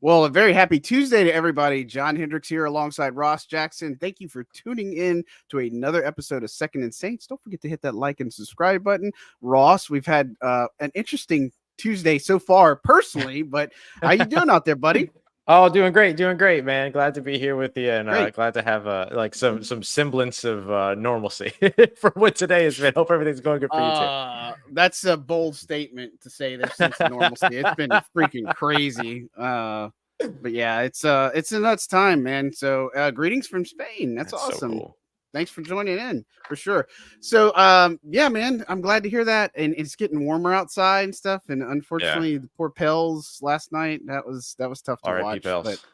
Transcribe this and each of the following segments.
Well, a very happy Tuesday to everybody. John Hendricks here alongside Ross Jackson. Thank you for tuning in to another episode of Second and Saints. Don't forget to hit that like and subscribe button. Ross, we've had an interesting Tuesday so far personally, but how you doing out there, buddy? Oh, doing great, man. Glad to be here with you, and glad to have like some semblance of normalcy for what today has been. Hope everything's going good for you too. That's a bold statement to say there's sense of normalcy. It's been freaking crazy. But yeah, it's a nuts time, man. So greetings from Spain. That's awesome. So cool. Thanks for joining in for sure. So yeah, man, I'm glad to hear that. And it's getting warmer outside and stuff. And unfortunately, the poor Pels last night, that was tough to watch. Pels.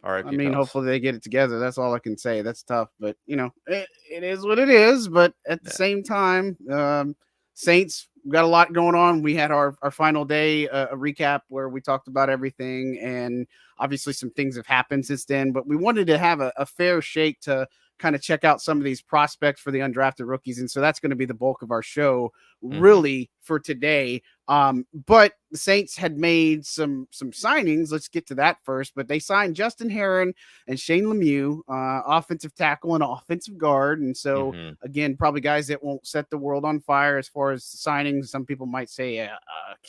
But I mean, hopefully they get it together. That's all I can say. That's tough, but you know, it is what it is. But at the same time, Saints, we got a lot going on. We had our final day, a recap where we talked about everything, and obviously some things have happened since then, but we wanted to have a fair shake to kind of check out some of these prospects for the undrafted rookies. And so that's going to be the bulk of our show really for today. But the Saints had made some signings. Let's get to that first. But they signed Justin Heron and Shane Lemieux, offensive tackle and offensive guard. And so again, probably guys that won't set the world on fire as far as signings. Some people might say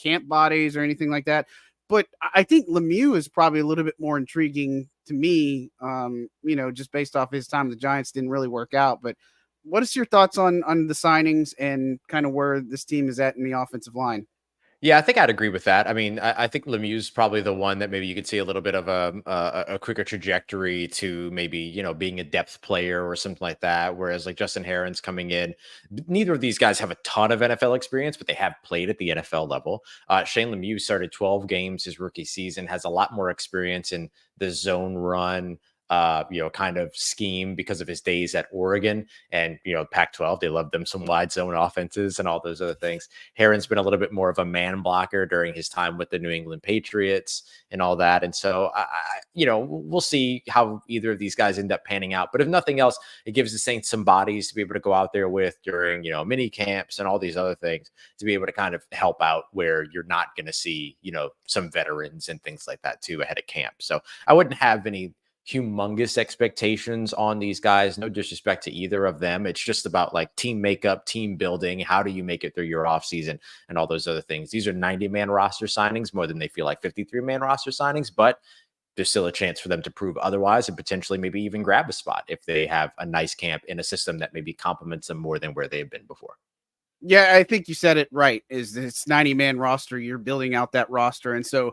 camp bodies or anything like that. But I think Lemieux is probably a little bit more intriguing to me, you know, just based off his time. The Giants didn't really work out. But what is your thoughts on the signings and kind of where this team is at in the offensive line? Yeah, I think I'd agree with that. I mean, I think Lemieux is probably the one that maybe you could see a little bit of a quicker trajectory to maybe, you know, being a depth player or something like that. Whereas like Justin Heron's coming in. Neither of these guys have a ton of NFL experience, but they have played at the NFL level. Shane Lemieux started 12 games his rookie season, has a lot more experience in the zone run, you know, kind of scheme because of his days at Oregon and, you know, Pac-12. They love them some wide zone offenses and all those other things. Heron's been a little bit more of a man blocker during his time with the New England Patriots and all that. And so, you know, we'll see how either of these guys end up panning out. But if nothing else, it gives the Saints some bodies to be able to go out there with during, you know, mini camps and all these other things to be able to kind of help out where you're not going to see, you know, some veterans and things like that too ahead of camp. So I wouldn't have any humongous expectations on these guys. No disrespect to either of them. It's just about like team makeup, team building. How do you make it through your offseason and all those other things? These are 90-man roster signings more than they feel like 53-man roster signings, but there's still a chance for them to prove otherwise and potentially maybe even grab a spot if they have a nice camp in a system that maybe complements them more than where they've been before. Yeah, I think you said it right. Is this 90-man roster? You're building out that roster, and so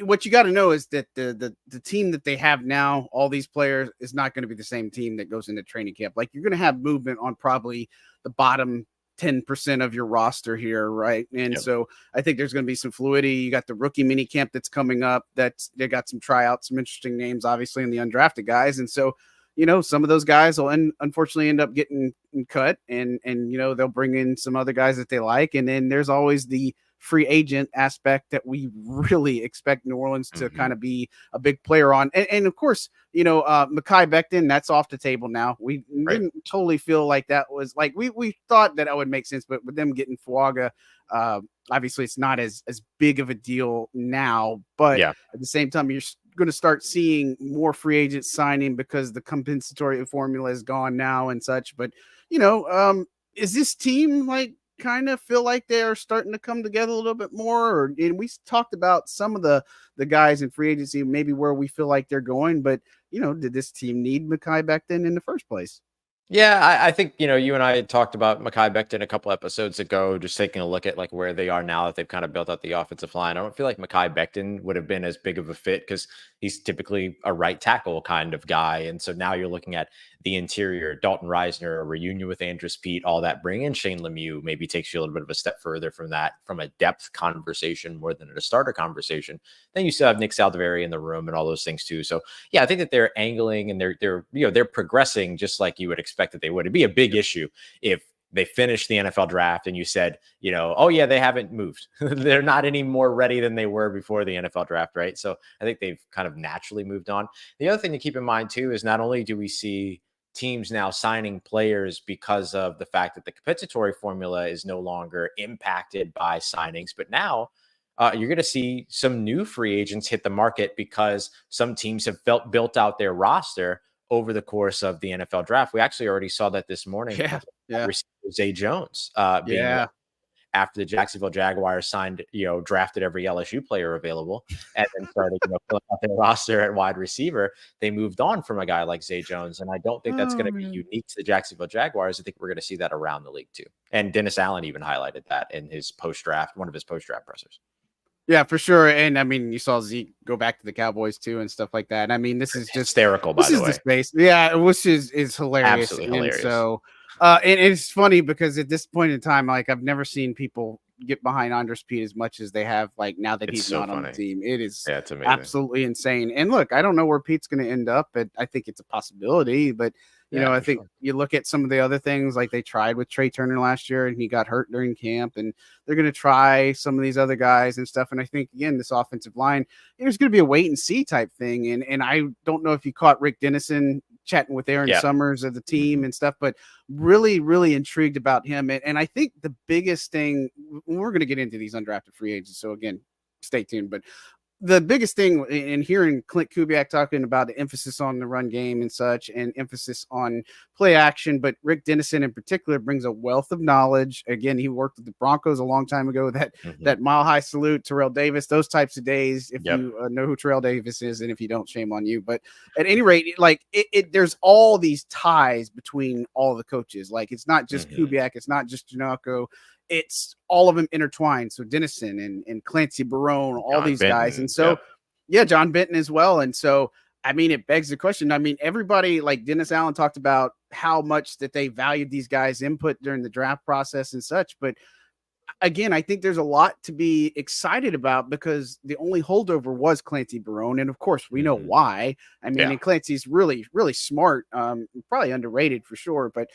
what you got to know is that the team that they have now, all these players, is not going to be the same team that goes into training camp. Like you're going to have movement on probably the bottom 10% of your roster here, right? And so I think there's going to be some fluidity. You got the rookie mini camp that's coming up. They got some tryouts, some interesting names, obviously, in the undrafted guys, and so. You know, some of those guys will unfortunately end up getting cut and, you know, they'll bring in some other guys that they like. And then there's always the free agent aspect that we really expect New Orleans to kind of be a big player on. And of course, you know, Mekhi Becton, that's off the table now. We didn't totally feel like that was like, we thought that would make sense, but with them getting Fuaga, obviously it's not as big of a deal now, but at the same time, you're going to start seeing more free agents signing because the compensatory formula is gone now and such. But, you know, is this team like kind of feel like they are starting to come together a little bit more? And we talked about some of the guys in free agency, maybe where we feel like they're going, but, you know, did this team need Mekhi Becton in the first place? Yeah, I think, you know, you and I had talked about Mekhi Becton a couple episodes ago, just taking a look at like where they are now that they've kind of built out the offensive line. I don't feel like Mekhi Becton would have been as big of a fit because he's typically a right tackle kind of guy. And so now you're looking at the interior, Dalton Reisner, a reunion with Andrus Peat, all that. Bring in Shane Lemieux maybe takes you a little bit of a step further from that, from a depth conversation more than a starter conversation. Then you still have Nick Saldiveri in the room and all those things too. So yeah, I think that they're angling and they're progressing just like you would expect that they would. It'd be a big issue if they finished the NFL draft and you said, oh yeah, they haven't moved. They're not any more ready than they were before the NFL draft, right? So I think they've kind of naturally moved on. The other thing to keep in mind too is not only do we see teams now signing players because of the fact that the compensatory formula is no longer impacted by signings, but now you're going to see some new free agents hit the market because some teams have built out their roster over the course of the NFL draft. We actually already saw that this morning. Yeah. Zay Jones being after the Jacksonville Jaguars signed, drafted every LSU player available and then started filling out their roster at wide receiver. They moved on from a guy like Zay Jones. And I don't think that's going to be unique to the Jacksonville Jaguars. I think we're going to see that around the league too. And Dennis Allen even highlighted that in his one of his post-draft pressers. Yeah, for sure. And I mean, you saw Zeke go back to the Cowboys too and stuff like that. I mean, this is just hysterical, by the way. The space. Yeah, which is hilarious. Absolutely hilarious. And so and it's funny because at this point in time, like I've never seen people get behind Andrus Peat as much as they have, like now that he's not on the team. It is it's amazing. Absolutely insane. And look, I don't know where Pete's going to end up, but I think it's a possibility. But I think you look at some of the other things, like they tried with Trey Turner last year and he got hurt during camp, and they're going to try some of these other guys and stuff. And I think, again, this offensive line, there's going to be a wait and see type thing. And I don't know if you caught Rick Dennison chatting with Aaron Summers of the team and stuff, but really, really intrigued about him. And I think the biggest thing, we're going to get into these undrafted free agents. So again, stay tuned, but the biggest thing in hearing Klint Kubiak talking about the emphasis on the run game and such, and emphasis on play action, but Rick Dennison in particular brings a wealth of knowledge. Again, he worked with the Broncos a long time ago. That Mile High Salute, Terrell Davis, those types of days. If you know who Terrell Davis is, and if you don't, shame on you. But at any rate, like there's all these ties between all the coaches. Like it's not just Kubiak, it's not just Janako. It's all of them intertwined. So Dennison and Clancy Barone, all these guys. And so, John Benton as well. And so, I mean, it begs the question. I mean, everybody, like Dennis Allen talked about how much that they valued these guys' input during the draft process and such. But again, I think there's a lot to be excited about because the only holdover was Clancy Barone. And of course, we know why. I mean, and Clancy's really, really smart, probably underrated for sure. But,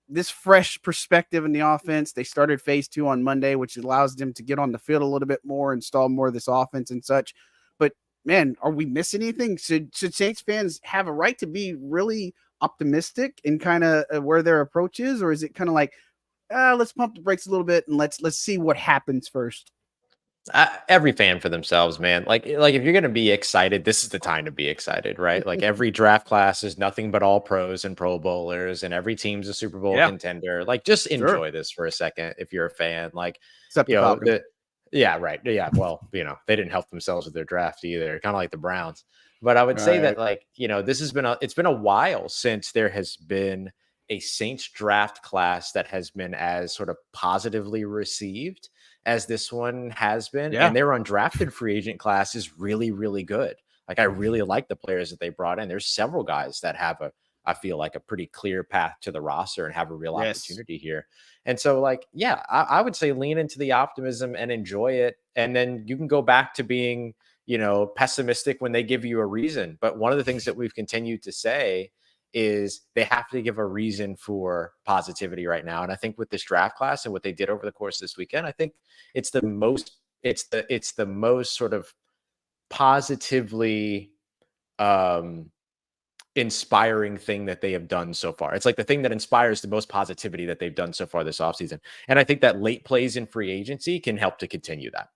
this fresh perspective in the offense. They started phase 2 on Monday, which allows them to get on the field a little bit more, install more of this offense and such. But man, are we missing anything? Should Saints fans have a right to be really optimistic in kind of where their approach is? Or is it kind of like, let's pump the brakes a little bit and let's see what happens first? Every fan for themselves, man. Like if you're going to be excited, this is the time to be excited, right? Like every draft class is nothing but all pros and pro bowlers, and every team's a Super Bowl contender. Like just enjoy this for a second. If you're a fan, like, except right. Yeah. Well, they didn't help themselves with their draft either. Kind of like the Browns, but I would say that this has been it's been a while since there has been a Saints draft class that has been as sort of positively received as this one has been. And their undrafted free agent class is really, really good. Like I really like the players that they brought in. There's several guys that have I feel like a pretty clear path to the roster and have a real opportunity here. And so I would say lean into the optimism and enjoy it. And then you can go back to being, pessimistic when they give you a reason. But one of the things that we've continued to say is they have to give a reason for positivity right now. And I think with this draft class and what they did over the course of this weekend, I think it's the most sort of positively inspiring thing that they have done so far. It's like the thing that inspires the most positivity that they've done so far this offseason. And I think that late plays in free agency can help to continue that.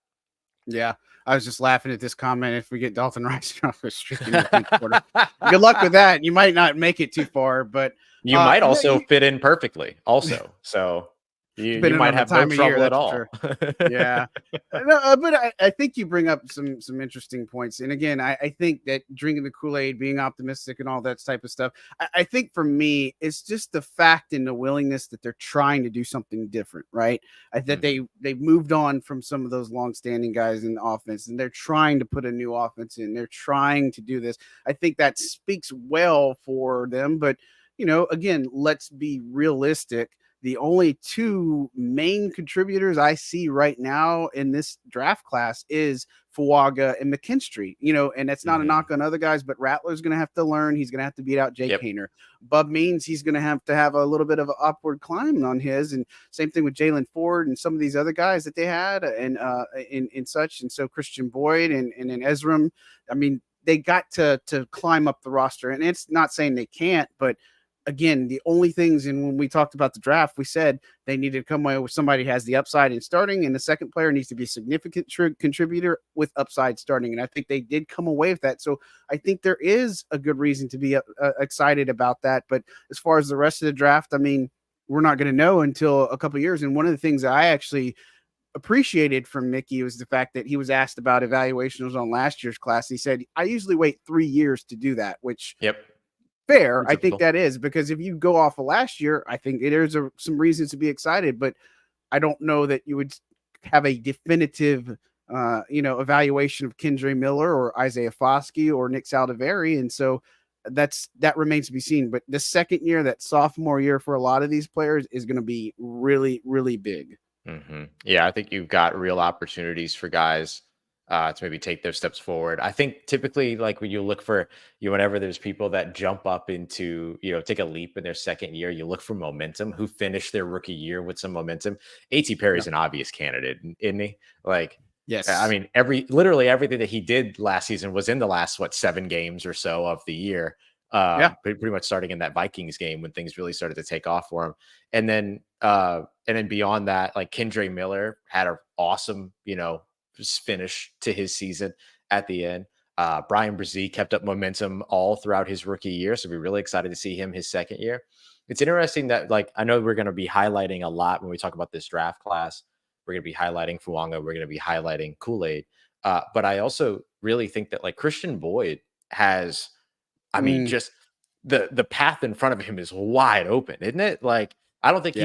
Yeah. I was just laughing at this comment. If we get Dalton Rice off a streaking quarter, good luck with that. You might not make it too far, but you might also fit in perfectly also. So You depending might on the have no time of year. trouble at That's for all. sure. Yeah. No, but I think you bring up some interesting points. And again, I think that drinking the Kool-Aid, being optimistic and all that type of stuff, I think for me, it's just the fact and the willingness that they're trying to do something different, right? That they've moved on from some of those long-standing guys in the offense, and they're trying to put a new offense in. They're trying to do this. I think that speaks well for them. But, again, let's be realistic. The only two main contributors I see right now in this draft class is Fuaga and McKinstry, and that's not a knock on other guys, but Rattler's going to have to learn. He's going to have to beat out Jake Haener. Bub means he's going to have a little bit of an upward climb on his, and same thing with Jalen Ford and some of these other guys that they had and in such. And so Christian Boyd and Ezram, I mean, they got to climb up the roster, and it's not saying they can't, but again, the only things, and when we talked about the draft, we said they needed to come away with somebody who has the upside in starting, and the second player needs to be a significant contributor with upside starting. And I think they did come away with that. So I think there is a good reason to be excited about that. But as far as the rest of the draft, I mean, we're not going to know until a couple of years. And one of the things that I actually appreciated from Mekhi was the fact that he was asked about evaluations on last year's class. He said, I usually wait 3 years to do that, which fair. I think that is, because if you go off of last year, I think there's some reasons to be excited, but I don't know that you would have a definitive, evaluation of Kendre Miller or Isaiah Foskey or Nick Saldiveri. And so that remains to be seen. But the second year, that sophomore year for a lot of these players is going to be really, really big. Yeah, I think you've got real opportunities for guys to maybe take those steps forward. I think typically, like when you look for whenever there's people that jump up into, take a leap in their second year, you look for momentum, who finished their rookie year with some momentum. A.T. Perry's an obvious candidate, isn't he? Like, yes. I mean, literally everything that he did last season was in the last, 7 games or so of the year. Pretty much starting in that Vikings game when things really started to take off for him. And then beyond that, like Kendre Miller had an awesome, finish to his season at the end. Brian Brzee kept up momentum all throughout his rookie year. So we're really excited to see him his second year. It's interesting that, like, I know we're going to be highlighting a lot when we talk about this draft class. We're going to be highlighting Fuanga. We're going to be highlighting Kool-Aid. But I also really think that, like, Christian Boyd has, I mean, just the path in front of him is wide open, isn't it? Like, I don't think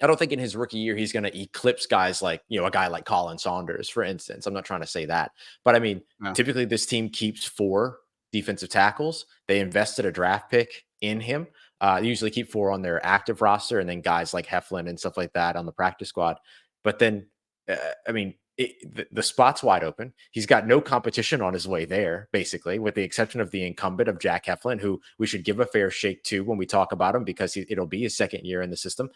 I don't think in his rookie year he's going to eclipse guys like, a guy like Colin Saunders, for instance. I'm not trying to say that. But I mean, typically this team keeps 4 defensive tackles. They invested a draft pick in him. They usually keep 4 on their active roster, and then guys like Heflin and stuff like that on the practice squad. But then, I mean, the spot's wide open. He's got no competition on his way there, basically, with the exception of the incumbent of Jack Heflin, who we should give a fair shake to when we talk about him, because it'll be his second year in the system.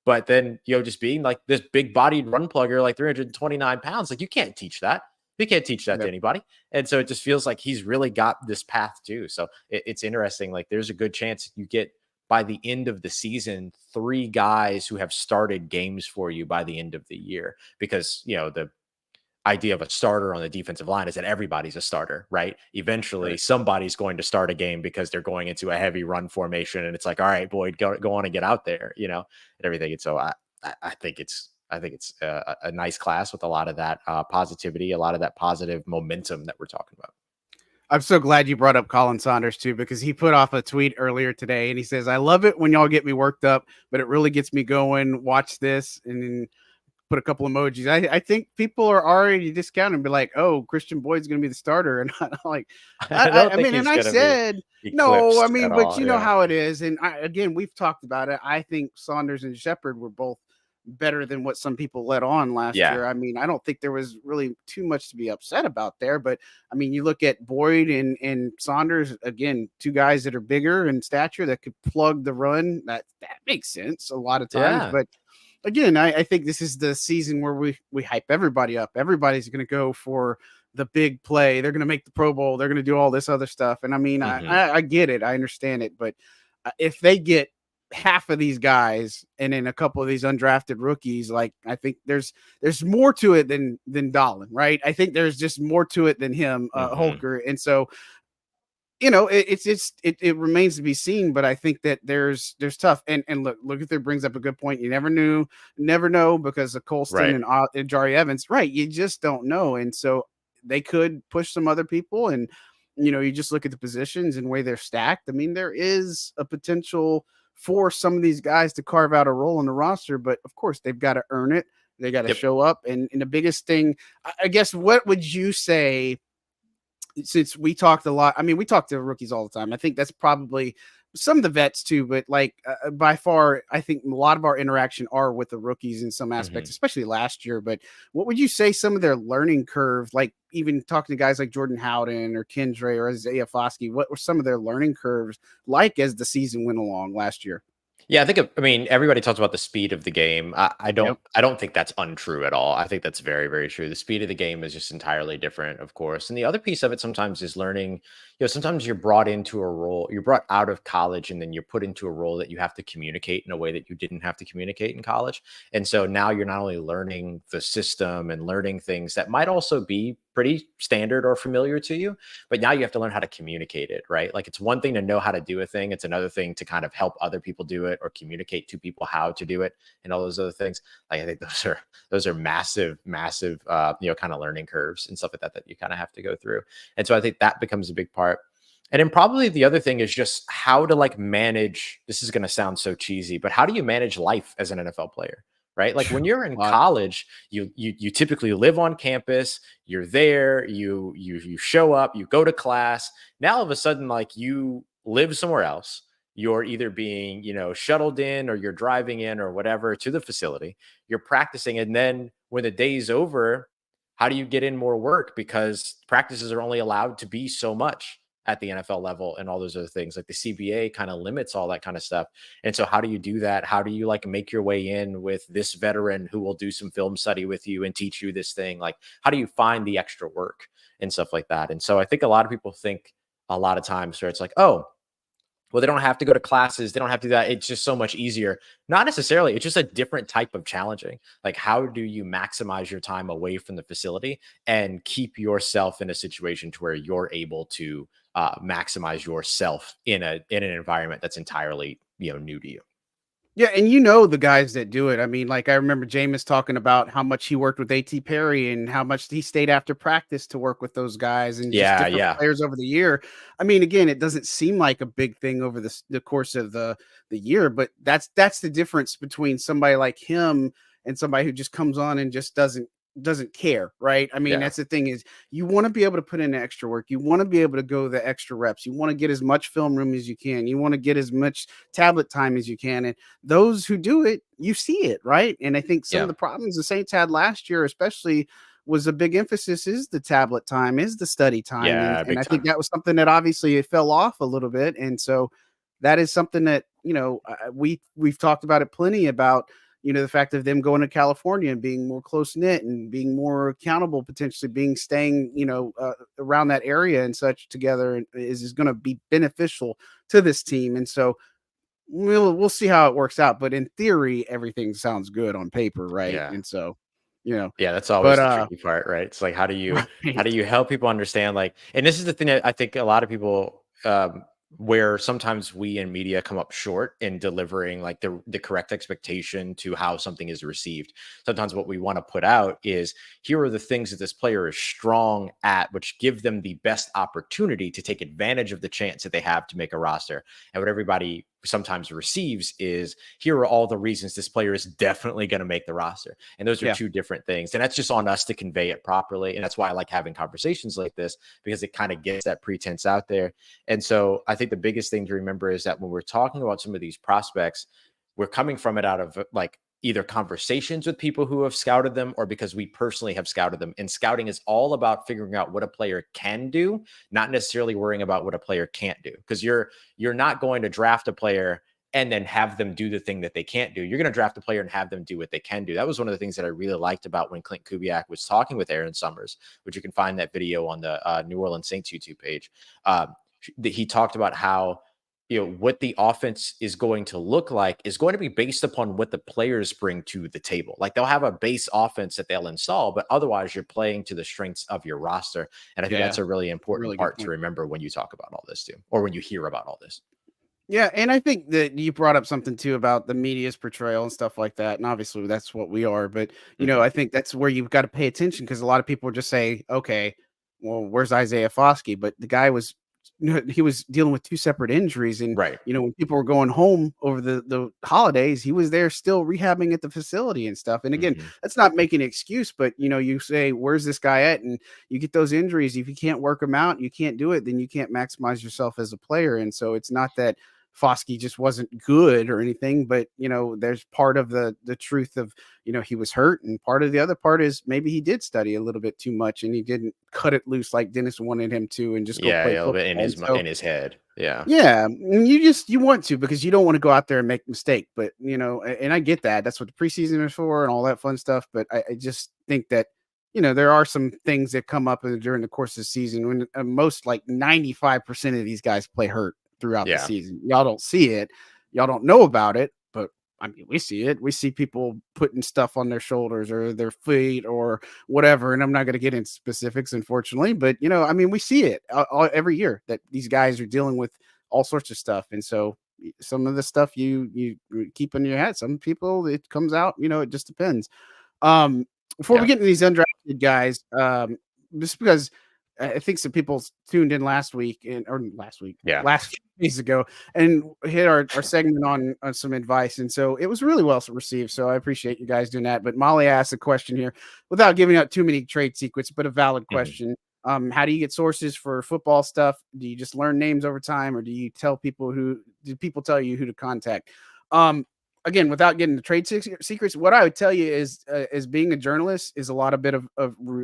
But then, just being like this big bodied run plugger, like 329 pounds, like you can't teach that. You can't teach that to anybody. And so it just feels like he's really got this path too. So it's interesting. Like, there's a good chance you get, by the end of the season, 3 guys who have started games for you by the end of the year, because, the idea of a starter on the defensive line is that everybody's a starter, right? Eventually somebody's going to start a game because they're going into a heavy run formation, and it's like, all right, Boyd, go on and get out there, and everything. And so I think it's a nice class with a lot of that positivity, a lot of that positive momentum that we're talking about. I'm so glad you brought up Colin Saunders too, because he put off a tweet earlier today and he says, I love it when y'all get me worked up, but it really gets me going. Watch this. And then put a couple emojis. I think people are already discounting and be like, oh, Christian Boyd's going to be the starter. And I'm like, I mean, and I said, no, I mean, but know how it is. And again, we've talked about it. I think Saunders and Shepard were both better than what some people let on last year. I mean, I don't think there was really too much to be upset about there, but I mean, you look at Boyd and Saunders, again, 2 guys that are bigger in stature that could plug the run. That makes sense a lot of times, but again, I think this is the season where we hype everybody up. Everybody's going to go for the big play. They're going to make the Pro Bowl. They're going to do all this other stuff. And I mean, I get it. I understand it. But if they get half of these guys and then a couple of these undrafted rookies, like, I think there's more to it than Dallin, right? I think there's just more to it than him, Holker. And so it remains to be seen, but I think that there's tough. And look, Luther brings up a good point. You never know because of Colston Right. and Jari Evans, right? You just don't know, and so they could push some other people, and you just look at the positions and way they're stacked. I mean, there is a potential for some of these guys to carve out a role in the roster, but of course they've got to earn it. They got to Yep. show up, and the biggest thing, I guess, what would you say? Since we talked a lot, I mean, we talk to rookies all the time. I think that's probably some of the vets too, but like by far, I think a lot of our interaction are with the rookies in some aspects, Mhm. especially last year. But what would you say some of their learning curve, like even talking to guys like Jordan Howden or Kendra or Isaiah Foskey, what were some of their learning curves like as the season went along last year? Yeah, I mean, everybody talks about the speed of the game. Yep. I don't think that's untrue at all. I think that's very, very true. The speed of the game is just entirely different, of course. And the other piece of it sometimes is learning, sometimes you're brought into a role, you're brought out of college and then you're put into a role that you have to communicate in a way that you didn't have to communicate in college. And so now you're not only learning the system and learning things that might also be pretty standard or familiar to you, but now you have to learn how to communicate it, right? Like it's one thing to know how to do a thing, it's another thing to kind of help other people do it or communicate to people how to do it and all those other things. Like I think those are massive, massive kind of learning curves and stuff like that that you kind of have to go through. And so I think that becomes a big part. And then probably the other thing is just how to like manage, this is going to sound so cheesy, but how do you manage life as an NFL player? Right? Like when you're in Lot. college, you typically live on campus, you're there, you show up, you go to class. Now all of a sudden, like you live somewhere else. You're either being, shuttled in or you're driving in or whatever to the facility. You're practicing. And then when the day's over, how do you get in more work? Because practices are only allowed to be so much at the NFL level and all those other things. Like the CBA kind of limits all that kind of stuff. And so how do you do that? How do you like make your way in with this veteran who will do some film study with you and teach you this thing? Like how do you find the extra work and stuff like that? And so I think a lot of people think a lot of times where it's like, oh, well, they don't have to go to classes. They don't have to do that. It's just so much easier. Not necessarily. It's just a different type of challenging. Like, how do you maximize your time away from the facility and keep yourself in a situation to where you're able to maximize yourself in an environment that's entirely new to you? Yeah, and the guys that do it. I mean, like I remember Jameis talking about how much he worked with A.T. Perry and how much he stayed after practice to work with those guys and just Yeah, different yeah, players over the year. I mean, again, it doesn't seem like a big thing over the course of the year, but that's the difference between somebody like him and somebody who just comes on and just doesn't care, right? I mean, yeah, that's the thing is you want to be able to put in the extra work. You want to be able to go the extra reps. You want to get as much film room as you can. You want to get as much tablet time as you can. And those who do it, you see it, right? And I think some of yeah, the problems the Saints had last year, especially, was a big emphasis is the tablet time, is the study time, and yeah, and big I think time. that was something that obviously it fell off a little bit, and so that is something that we've talked about it plenty about. The fact of them going to California and being more close knit and being more accountable, potentially being staying, around that area and such together is going to be beneficial to this team. And so we'll see how it works out, but in theory, everything sounds good on paper, right? Yeah. And so, you know, Yeah, that's but always the tricky part, right? It's like how right. do you help people understand like, and this is the thing that I think a lot of people where sometimes we in media come up short in delivering like the correct expectation to how something is received. Sometimes what we want to put out is here are the things that this player is strong at, which give them the best opportunity to take advantage of the chance that they have to make a roster. And what everybody sometimes receives is here are all the reasons this player is definitely going to make the roster. And those are Yeah. two different things. And that's just on us to convey it properly. And that's why I like having conversations like this, because it kind of gets that pretense out there. And so I think the biggest thing to remember is that when we're talking about some of these prospects, we're coming from it out of like either conversations with people who have scouted them or because we personally have scouted them. And scouting is all about figuring out what a player can do, not necessarily worrying about what a player can't do. Because you're not going to draft a player and then have them do the thing that they can't do. You're going to draft a player and have them do what they can do. That was one of the things that I really liked about when Klint Kubiak was talking with Aaron Summers, which you can find that video on the New Orleans Saints YouTube page. He talked about how what the offense is going to look like is going to be based upon what the players bring to the table. Like they'll have a base offense that they'll install, but otherwise you're playing to the strengths of your roster. And I think Yeah, that's a really important really good part to point. remember when you talk about all this too, or when you hear about all this. Yeah, and I think that you brought up something too about the media's portrayal and stuff like that, and obviously that's what we are. But Hmm. I think that's where you've got to pay attention because a lot of people just say, "Okay, well, where's Isaiah Foskey?" But the guy was, he was dealing with two separate injuries, and Right. when people were going home over the holidays, he was there still rehabbing at the facility and stuff. And again, Hmm. that's not making an excuse, but you say, "Where's this guy at?" And you get those injuries. If you can't work them out, you can't do it. Then you can't maximize yourself as a player. And so it's not that Foskey just wasn't good or anything, but there's part of the truth of he was hurt, and part of the other part is maybe he did study a little bit too much and he didn't cut it loose like Dennison wanted him to and just go Yeah, play a little football. bit in And his so in his head. Yeah. yeah, and you want to because you don't want to go out there and make a mistake, but and I get that. That's what the preseason is for and all that fun stuff. But I just think that there are some things that come up during the course of the season when most like 95% of these guys play hurt throughout the Yeah. season. Y'all don't see it, y'all don't know about it, but I mean, we see it. We see people putting stuff on their shoulders or their feet or whatever. And I'm not going to get into specifics, unfortunately, but I mean, we see it every year that these guys are dealing with all sorts of stuff. And so some of the stuff you keep in your head, some people it comes out, it just depends. Um, Before we Yeah. get into these undrafted guys, just because I think some people tuned in last week Yeah. last few days ago, and hit our segment on some advice, and so it was really well received. So I appreciate you guys doing that. But Molly asked a question here, without giving out too many trade secrets, but a valid Hmm. question. How do you get sources for football stuff? Do you just learn names over time, or do you tell people do people tell you who to contact? Um, Again, without getting the trade secrets, what I would tell you is being a journalist is a lot of bit of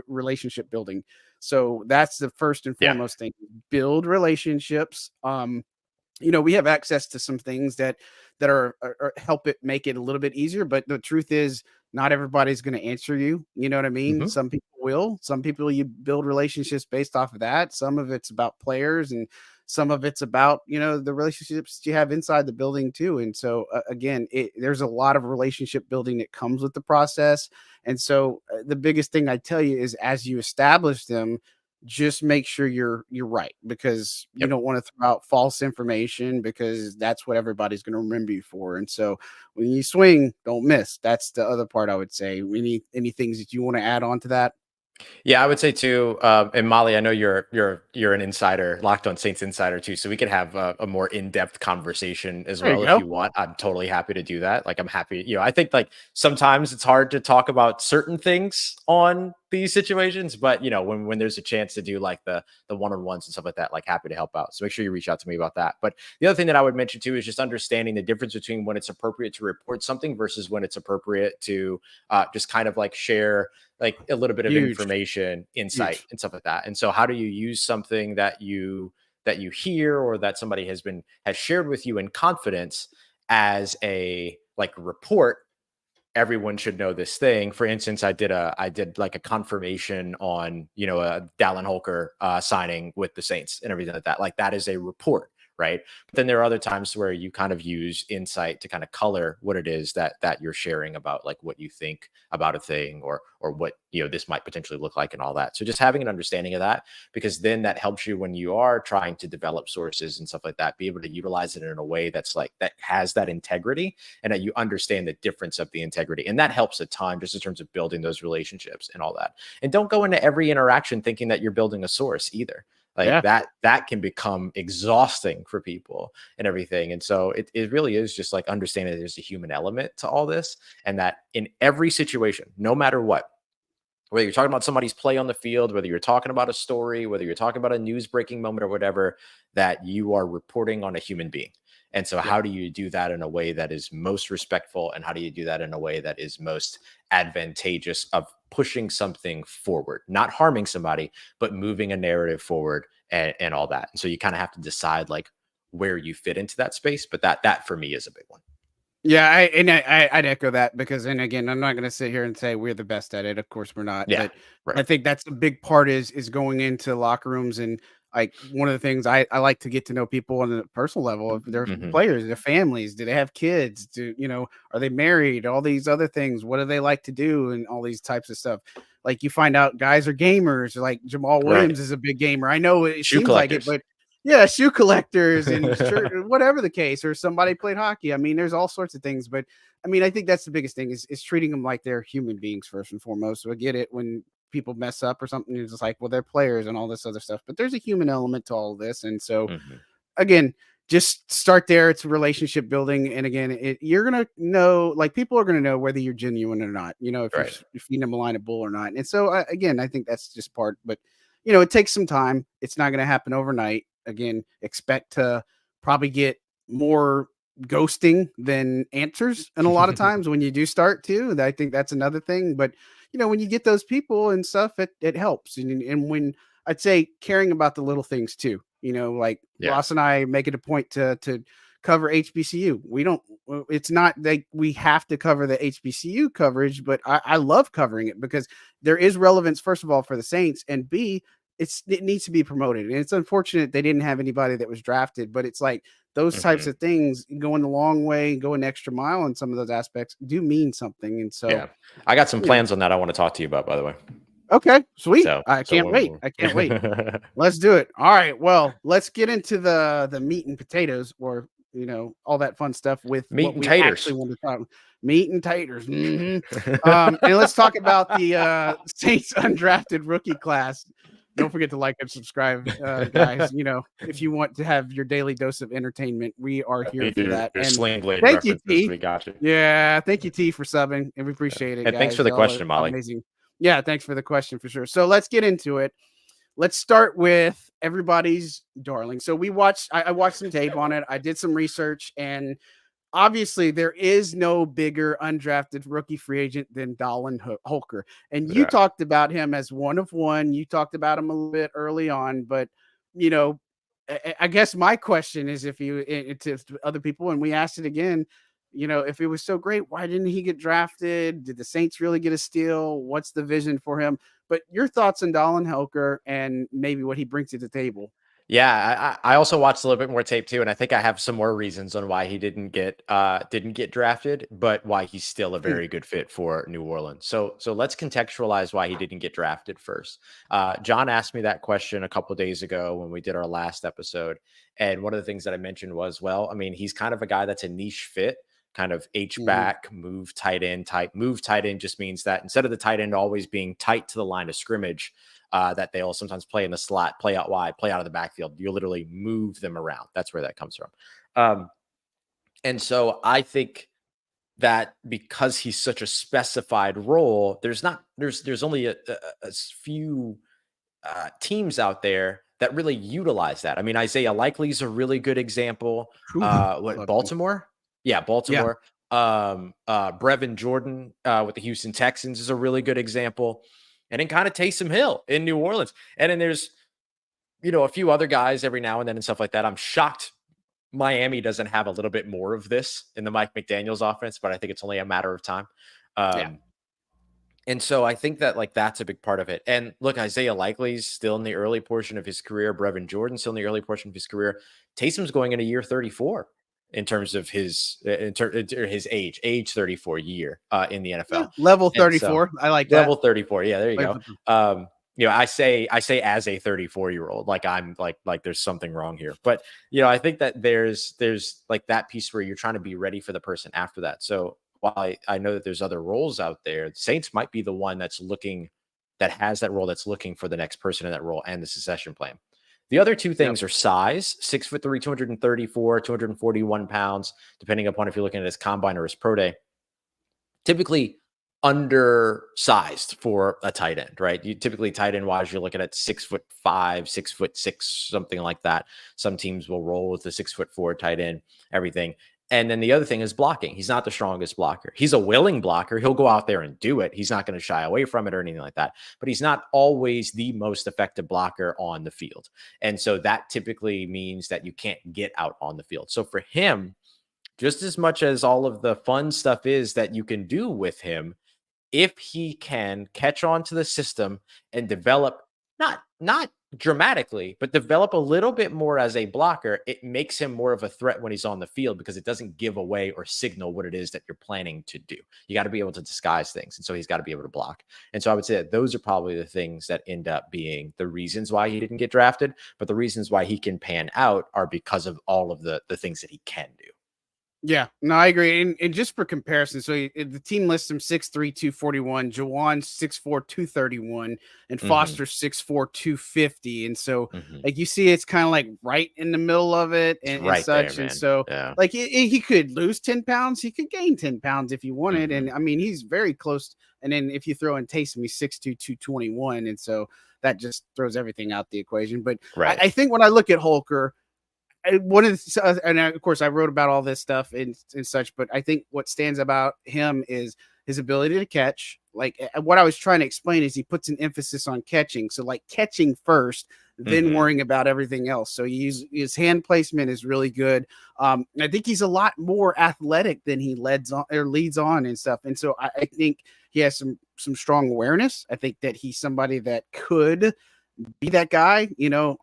relationship building. So that's the first and Yeah. foremost thing. Build relationships. We have access to some things that are help it make it a little bit easier, but the truth is not everybody's going to answer you. You know what I mean? Hmm. Some people will. Some people you build relationships based off of that. Some of it's about players, and some of it's about the relationships you have inside the building too. And so again, there's a lot of relationship building that comes with the process. And so the biggest thing I tell you is as you establish them, just make sure you're right, because you Yep. don't want to throw out false information, because that's what everybody's going to remember you for. And so when you swing, don't miss. That's the other part I would say. Any things that you want to add on to that? Yeah, I would say too, and Molly, I know you're an insider, Locked On Saints insider too, so we could have a more in-depth conversation as There well you if go. you want. I'm totally happy to do that. Like I'm happy, I think like sometimes it's hard to talk about certain things on these situations, but when there's a chance to do like the one-on-ones and stuff like that, like happy to help out. So make sure you reach out to me about that. But the other thing that I would mention too is just understanding the difference between when it's appropriate to report something versus when it's appropriate to just kind of like share like a little bit of Huge, information, insight, huge. and stuff like that. And so, how do you use something that you hear or that somebody has shared with you in confidence as a like report? Everyone should know this thing. For instance, I did like a confirmation on a Dallin Holker signing with the Saints and everything like that. Like that is a report, right? But then there are other times where you kind of use insight to kind of color what it is that you're sharing about, like what you think about a thing or what this might potentially look like and all that. So just having an understanding of that, because then that helps you when you are trying to develop sources and stuff like that, be able to utilize it in a way that's like that has that integrity and that you understand the difference of the integrity. And that helps a ton just in terms of building those relationships and all that. And don't go into every interaction thinking that you're building a source either. Like Yeah. that can become exhausting for people and everything. And so it really is just like understanding that there's a human element to all this, and that in every situation, no matter what, whether you're talking about somebody's play on the field, whether you're talking about a story, whether you're talking about a news breaking moment or whatever, that you are reporting on a human being. And so, Yeah. how do you do that in a way that is most respectful? And how do you do that in a way that is most advantageous of pushing something forward, not harming somebody, but moving a narrative forward and all that? And so, you kind of have to decide like where you fit into that space. But that for me is a big one. Yeah, I'd echo that, because, and again, I'm not going to sit here and say we're the best at it. Of course, we're not. Yeah. But Right. I think that's a big part is going into locker rooms and like one of the things I like to get to know people on a personal level. If they're players, their families, do they have kids? Are they married? All these other things. What do they like to do? And all these types of stuff. Like you find out guys are gamers. Like Jamal Williams is a big gamer. I know it Shoe seems like it, collectors. but yeah, shoe collectors and whatever the case, or somebody played hockey. I mean, there's all sorts of things, but I mean, I think that's the biggest thing is treating them like they're human beings first and foremost. So I get it when people mess up or something. It's just like, well, they're players and all this other stuff, but there's a human element to all of this. And so again, just start there. It's relationship building. And again, you're going to know, like people are going to know whether you're genuine or not, if you're feeding them a line of bull or not. And so again, I think that's just part, but it takes some time. It's not going to happen overnight. Again, expect to probably get more ghosting than answers. And a lot of times when you do start to, I think that's another thing, but when you get those people and stuff, it helps. And when I'd say caring about the little things too, like Ross and I make it a point to cover HBCU. It's not like we have to cover the HBCU coverage, but I love covering it because there is relevance, first of all, for the Saints, and B, it needs to be promoted. And it's unfortunate they didn't have anybody that was drafted, but it's like those types of things going a long way, going an extra mile in some of those aspects do mean something. And so I got some plans on that I want to talk to you about, by the way. Okay, sweet. I can't wait. Let's do it. All right. Well, let's get into the meat and potatoes, or all that fun stuff with meat and taters. Actually want to talk meat and taters. And let's talk about the Saints undrafted rookie class. Don't forget to like and subscribe, guys. If you want to have your daily dose of entertainment, we are here for that. And thank you, T. We got you. Yeah, thank you, T, for subbing, and we appreciate it. And guys. Thanks for the question, Molly. Amazing. Yeah, thanks for the question for sure. So let's get into it. Let's start with everybody's darling. So I watched some tape on it. I did some research, and obviously there is no bigger undrafted rookie free agent than Dallin Holker. And you talked about him as one of one. You talked about him a little bit early on, but I guess my question is to other people, and we asked it again, if it was so great, why didn't he get drafted? Did the Saints really get a steal? What's the vision for him? But your thoughts on Dallin Holker and maybe what he brings to the table. Yeah, I also watched a little bit more tape too, and I think I have some more reasons on why he didn't get drafted, but why he's still a very good fit for New Orleans. So let's contextualize why he didn't get drafted first. John asked me that question a couple of days ago when we did our last episode, and one of the things that I mentioned was, well, I mean, he's kind of a guy that's a niche fit. Kind of H-back, move tight end type. Move tight end just means that instead of the tight end always being tight to the line of scrimmage, that they'll sometimes play in the slot, play out wide, play out of the backfield. You literally move them around. That's where that comes from. And so I think that because he's such a specified role, there's only a few teams out there that really utilize that. I mean, Isaiah Likely's a really good example. Baltimore? Yeah, Baltimore. Yeah. Brevin Jordan with the Houston Texans is a really good example. And then kind of Taysom Hill in New Orleans. And then there's, a few other guys every now and then and stuff like that. I'm shocked Miami doesn't have a little bit more of this in the Mike McDaniels offense, but I think it's only a matter of time. And so I think that that's a big part of it. And look, Isaiah Likely's still in the early portion of his career. Brevin Jordan's still in the early portion of his career. Taysom's going into year 34. In terms of his age 34 year in the NFL. Yeah, level 34. So, I like that. Level 34. Yeah, there you go. I say as a 34-year-old, like I'm like there's something wrong here. But I think that there's like that piece where you're trying to be ready for the person after that. So while I know that there's other roles out there, the Saints might be the one that has that role that's looking for the next person in that role and the succession plan. The other two things are size, 6'3", 234, 241 pounds, depending upon if you're looking at his combine or his pro day. Typically undersized for a tight end, right? You typically tight end wise, you're looking at 6'5", 6'6", something like that. Some teams will roll with the 6'4" tight end, everything. And then the other thing is blocking. He's not the strongest blocker. He's a willing blocker. He'll go out there and do it. He's not going to shy away from it or anything like that. But he's not always the most effective blocker on the field. And so that typically means that you can't get out on the field. So for him, just as much as all of the fun stuff is that you can do with him, if he can catch on to the system and develop Not dramatically, but develop a little bit more as a blocker. It makes him more of a threat when he's on the field because it doesn't give away or signal what it is that you're planning to do. You got to be able to disguise things. And so he's got to be able to block. And so I would say that those are probably the things that end up being the reasons why he didn't get drafted. But the reasons why he can pan out are because of all of the things that he can do. Yeah, no, I agree. And just for comparison, so the team lists him 6'3", 241, Jawan 6'4", 231, and Foster 6'4", 250. And so, like, you see, it's kind of like right in the middle of it and right such. there, and so, yeah. like, he could lose 10 pounds. He could gain 10 pounds if he wanted. And I mean, he's very close. And then if you throw in Taysom, he's 6'2", 221. And so that just throws everything out the equation. But I think when I look at Holker, one of the, and of course I wrote about all this stuff and such, but I think what stands about him is his ability to catch. Like what I was trying to explain is he puts an emphasis on catching. So like catching first, then worrying about everything else. So his hand placement is really good. I think he's a lot more athletic than he leads on and stuff. And so I think he has some strong awareness. I think that he's somebody that could be that guy. You know,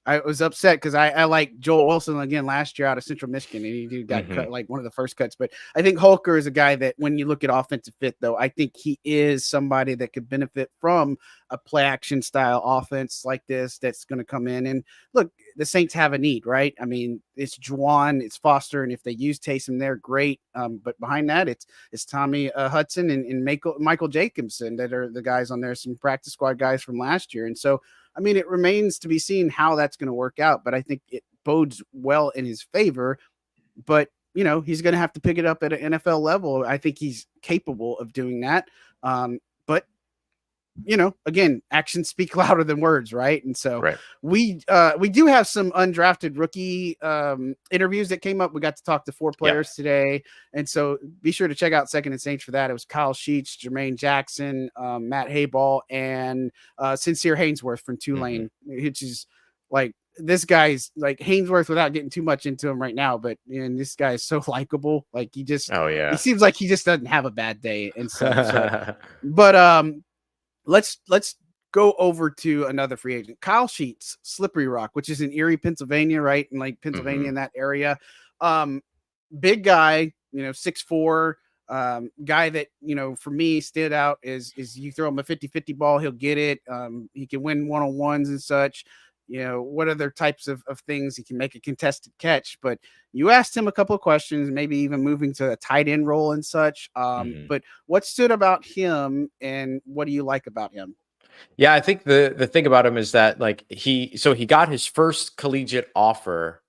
I was upset because I like Joel Wilson again last year out of Central Michigan, and he got cut like one of the first cuts. But I think Holker is a guy that when you look at offensive fit, though, I think he is somebody that could benefit from a play action style offense like this that's going to come in. And look, the Saints have a need, right? I mean, it's Juwan, it's Foster, and if they use Taysom, they're great. But behind that, it's Tommy Hudson and Michael Jacobson that are the guys on there, some practice squad guys from last year. And so, I mean, it remains to be seen how that's going to work out, but I think it bodes well in his favor. But, you know, he's going to have to pick it up at an NFL level. I think he's capable of doing that. But, you know, again, actions speak louder than words, right? And so we do have some undrafted rookie interviews that came up. We got to talk to 4 players today. And so be sure to check out Second and Saints for that. It was Kyle Sheets, Jermaine Jackson, Matt Hayball, and Sincere Haynesworth from Tulane, which is like, this guy's like Haynesworth without getting too much into him right now. But this guy is so likable. Like he seems like he just doesn't have a bad day and stuff. So, but let's go over to another free agent, Kyle Sheets, Slippery Rock, which is in Erie, Pennsylvania, right? In like Pennsylvania in that area. Big guy, 6'4", guy that, for me stood out is you throw him a 50-50 ball, he'll get it. He can win one-on-ones and such. What other types of things he can make a contested catch, but you asked him a couple of questions, maybe even moving to a tight end role and such. But what stood about him and what do you like about him? Yeah, I think the thing about him is that like he got his first collegiate offer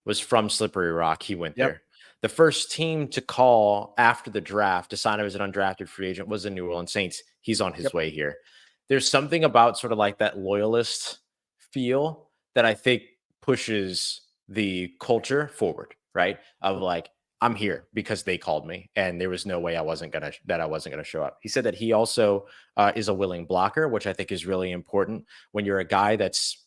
was from Slippery Rock. He went there. The first team to call after the draft to sign him as an undrafted free agent was the New Orleans Saints. He's on his way here. There's something about sort of like that loyalist feel that I think pushes the culture forward, right? Of like, I'm here because they called me and there was no way I wasn't going to show up. He said that he also is a willing blocker, which I think is really important when you're a guy that's,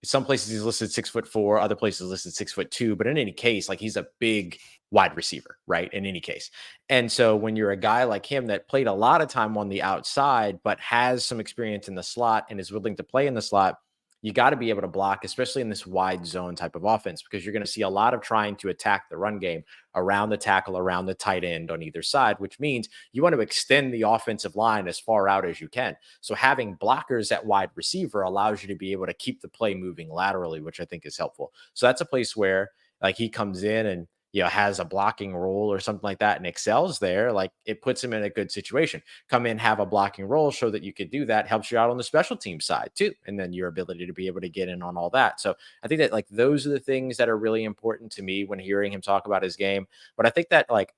some places he's listed 6'4", other places listed 6'2", but in any case, like he's a big wide receiver, right? In any case. And so when you're a guy like him that played a lot of time on the outside, but has some experience in the slot and is willing to play in the slot, you got to be able to block, especially in this wide zone type of offense, because you're going to see a lot of trying to attack the run game around the tackle, around the tight end on either side, which means you want to extend the offensive line as far out as you can. So having blockers at wide receiver allows you to be able to keep the play moving laterally, which I think is helpful. So that's a place where like he comes in and has a blocking role or something like that and excels there, like it puts him in a good situation. Come in, have a blocking role, show that you could do that, helps you out on the special team side too. And then your ability to be able to get in on all that. So I think that like those are the things that are really important to me when hearing him talk about his game. But I think that like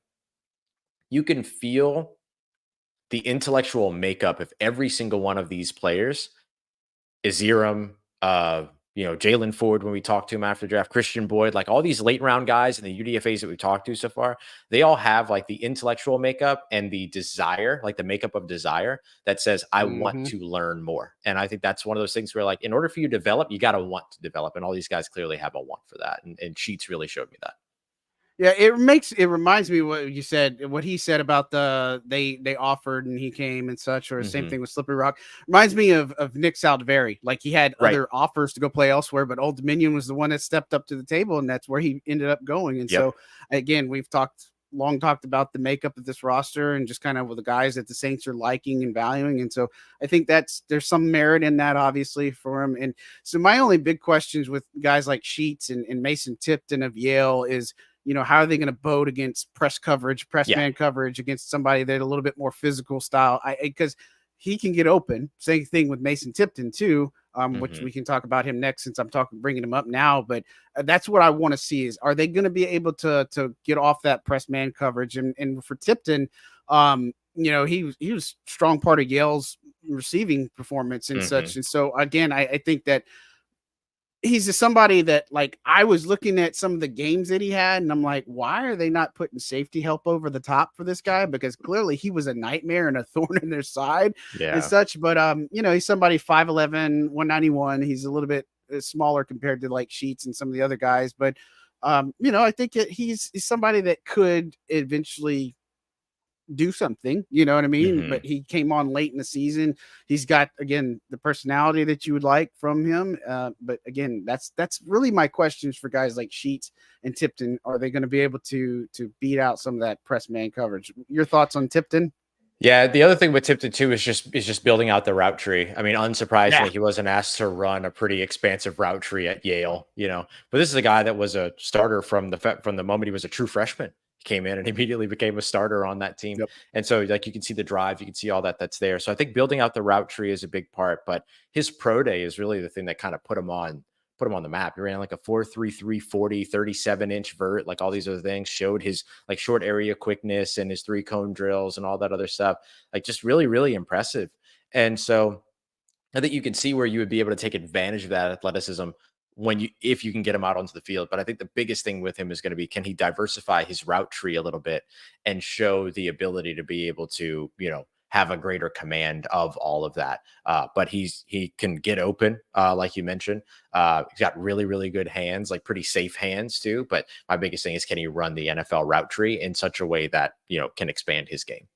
you can feel the intellectual makeup of every single one of these players. Iziram, Jalen Ford, when we talked to him after draft, Christian Boyd, like all these late round guys and the UDFAs that we've talked to so far, they all have like the intellectual makeup and the desire, like the makeup of desire that says, I want to learn more. And I think that's one of those things where like, in order for you to develop, you got to want to develop. And all these guys clearly have a want for that. And Sheets really showed me that. Yeah, it reminds me what you said, what he said about they offered and he came and such, or same Hmm. thing with Slippery Rock. Reminds me of Nick Saldiveri. Like he had Right. other offers to go play elsewhere, but Old Dominion was the one that stepped up to the table, and that's where he ended up going. And Yep. so again, we've long talked about the makeup of this roster and just kind of with the guys that the Saints are liking and valuing. And so I think there's some merit in that, obviously, for him. And so my only big questions with guys like Sheets and Mason Tipton of Yale is, how are they going to boat against press Yeah. man coverage against somebody that a little bit more physical style? Because he can get open. Same thing with Mason Tipton too, which Hmm. we can talk about him next since I'm bringing him up now. But that's what I want to see is, are they going to be able to get off that press man coverage? And for Tipton, he was strong part of Yale's receiving performance and Hmm. such. And so again, I think that he's just somebody that, like, I was looking at some of the games that he had, and I'm like, why are they not putting safety help over the top for this guy? Because clearly he was a nightmare and a thorn in their side and Yeah. such. But he's somebody 5'11, 191. He's a little bit smaller compared to like Sheets and some of the other guys. But I think he's somebody that could eventually do something, you know what I mean? Hmm. But he came on late in the season. He's got, again, the personality that you would like from him. But again, that's really my questions for guys like Sheets and Tipton. Are they going to be able to beat out some of that press man coverage? Your thoughts on Tipton? Yeah, the other thing with Tipton too is just building out the route tree. I mean, Yeah. unsurprisingly, he wasn't asked to run a pretty expansive route tree at Yale, But this is a guy that was a starter from the moment he was a true freshman. He came in and immediately became a starter on that team, Yep. and so like you can see the drive, you can see all that's there. So I think building out the route tree is a big part, but his pro day is really the thing that kind of put him on the map. He ran like a 4.33 40 37-inch vert, like all these other things, showed his like short area quickness and his 3-cone drills and all that other stuff. Like just really, really impressive. And so I think you can see where you would be able to take advantage of that athleticism if you can get him out onto the field. But I think the biggest thing with him is going to be, can he diversify his route tree a little bit and show the ability to be able to, have a greater command of all of that. But he can get open, like you mentioned. He's got really, really good hands, like pretty safe hands too. But my biggest thing is, can he run the NFL route tree in such a way that, can expand his game?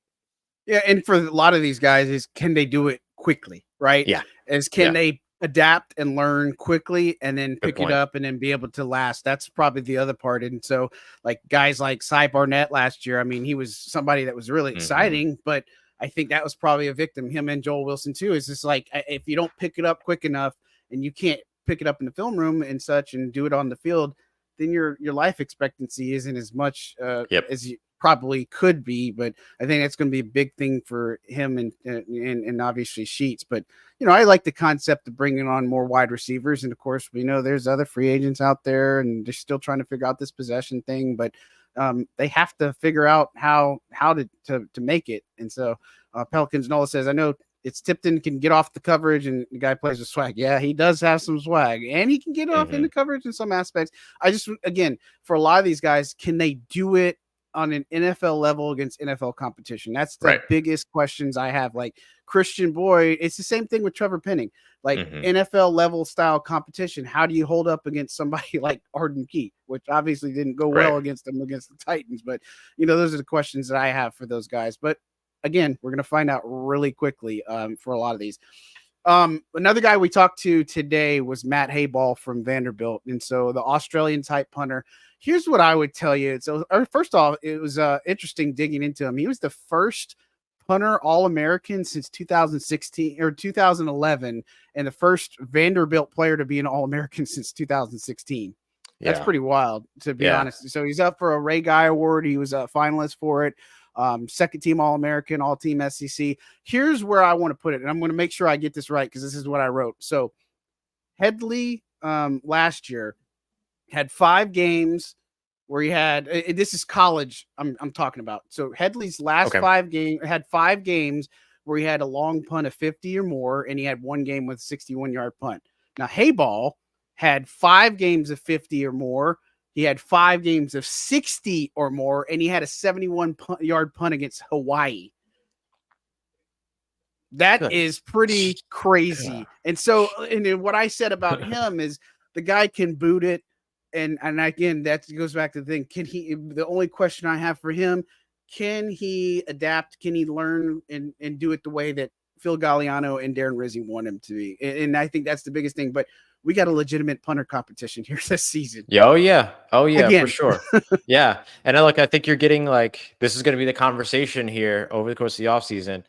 Yeah, and for a lot of these guys is, can they do it quickly, right? Yeah. Can Yeah. they adapt and learn quickly and then Good pick it point. up and then be able to last? That's probably the other part. And so like guys like Cy Barnett last year, I mean, he was somebody that was really Hmm. exciting, but I think that was probably a victim, him and Joel Wilson too. Is just like, if you don't pick it up quick enough and you can't pick it up in the film room and such and do it on the field, then your life expectancy isn't as much Yep. as you probably could be. But I think that's going to be a big thing for him and obviously Sheets. But I like the concept of bringing on more wide receivers, and of course we know there's other free agents out there, and they're still trying to figure out this possession thing. But they have to figure out how to make it. And so Pelicans Nola says, I know it's Tipton can get off the coverage and the guy plays with swag. Yeah, he does have some swag and he can get off in Hmm. the coverage in some aspects. I just, again, for a lot of these guys, can they do it on an NFL level against NFL competition? That's the Right. biggest questions I have. Like Christian Boyd, it's the same thing with Trevor Penning. Like Hmm. NFL level style competition, how do you hold up against somebody like Arden Key, which obviously didn't go Right. well against them against the Titans? But those are the questions that I have for those guys. But again, we're going to find out really quickly for a lot of these. Another guy we talked to today was Matt Hayball from Vanderbilt. And so the Australian type punter. Here's what I would tell you. So, first off, it was interesting digging into him. He was the first punter All-American since 2016 or 2011, and the first Vanderbilt player to be an All-American since 2016. That's Yeah. pretty wild, to be Yeah. honest. So he's up for a Ray Guy Award. He was a finalist for it. Second team All-American, all team SEC. Here's where I want to put it, and I'm going to make sure I get this right because this is what I wrote. So Headley last year had 5 games where he had this is college I'm talking about. So Headley's last Okay. 5 games had 5 games where he had a long punt of 50 or more, and he had one game with a 61-yard punt. Now Hayball had 5 games of 50 or more. He had 5 games of 60 or more, and he had a 71-yard punt against Hawaii. That Good. is pretty Yeah. crazy. And so, and then what I said about him is the guy can boot it. and again, that goes back to the thing. The only question I have for him, can he adapt? Can he learn and do it the way that Phil Galliano and Darren Rizzi want him to be? And I think that's the biggest thing. But we got a legitimate punter competition here this season. Yeah, oh yeah, Again. for sure. Yeah, and I think you're getting like this is going to be the conversation here over the course of the offseason.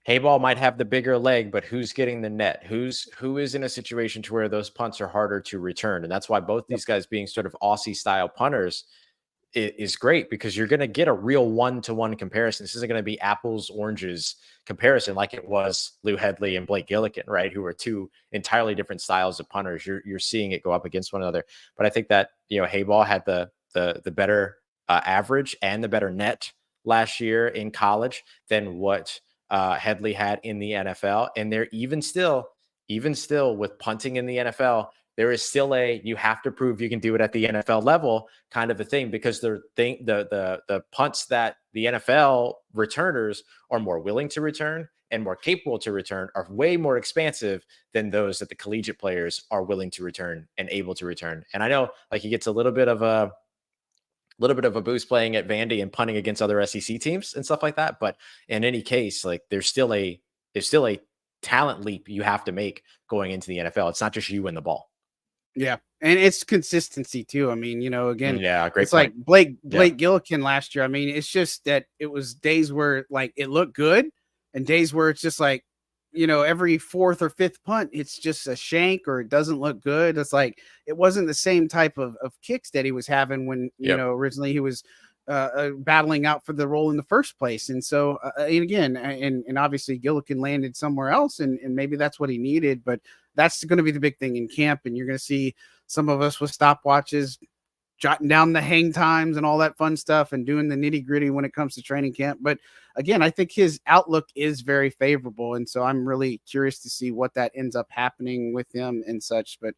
Hayball might have the bigger leg, but who's getting the net? Who is in a situation to where those punts are harder to return? And that's why both these guys being sort of Aussie style punters is great, because you're going to get a real one-to-one comparison. This isn't going to be apples, oranges comparison like it was Lou Hedley and Blake Gillikin, right? Who are two entirely different styles of punters. You're seeing it go up against one another. But I think that, Hayball had the better average and the better net last year in college than what Hedley had in the NFL. And they're even still with punting in the NFL, there is still you have to prove you can do it at the NFL level kind of a thing, because the punts that the NFL returners are more willing to return and more capable to return are way more expansive than those that the collegiate players are willing to return and able to return. And I know like he gets a little bit of a boost playing at Vandy and punting against other SEC teams and stuff like that. But in any case, like there's still a talent leap you have to make going into the NFL. It's not just you and the ball. Yeah. And it's consistency too. I mean, again, yeah, great it's point. like Blake Gillikin last year. I mean, it's just that it was days where like it looked good and days where it's just like, every fourth or fifth punt, it's just a shank or it doesn't look good. It's like, it wasn't the same type of kicks that he was having when, originally he was battling out for the role in the first place. And so, and again, and obviously Gillikin landed somewhere else and maybe that's what he needed, but that's going to be the big thing in camp. And you're going to see some of us with stopwatches jotting down the hang times and all that fun stuff and doing the nitty gritty when it comes to training camp. But again, I think his outlook is very favorable. And so I'm really curious to see what that ends up happening with him and such. But,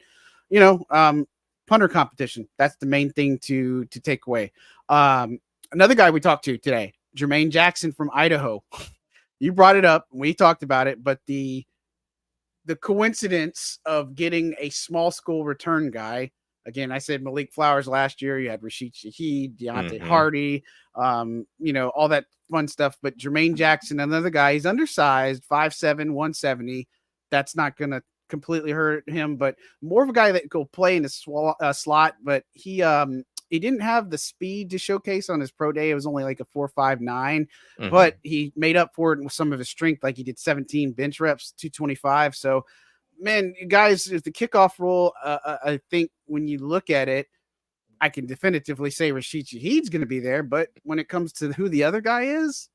punter competition, that's the main thing to take away. Another guy we talked to today, Jermaine Jackson from Idaho. You brought it up. We talked about it, but the coincidence of getting a small school return guy. Again, I said Malik Flowers last year. You had Rashid Shaheed, Deontay Hardy, all that fun stuff. But Jermaine Jackson, another guy, he's undersized, 5'7", 170. That's not going to completely hurt him, but more of a guy that go play in the slot. But he didn't have the speed to showcase on his pro day. It was only like a 4.59, but he made up for it with some of his strength. Like he did 17 bench reps, 225. So, man, guys, if the kickoff role, I think when you look at it, I can definitively say Rashid Shaheed's going to be there. But when it comes to who the other guy is,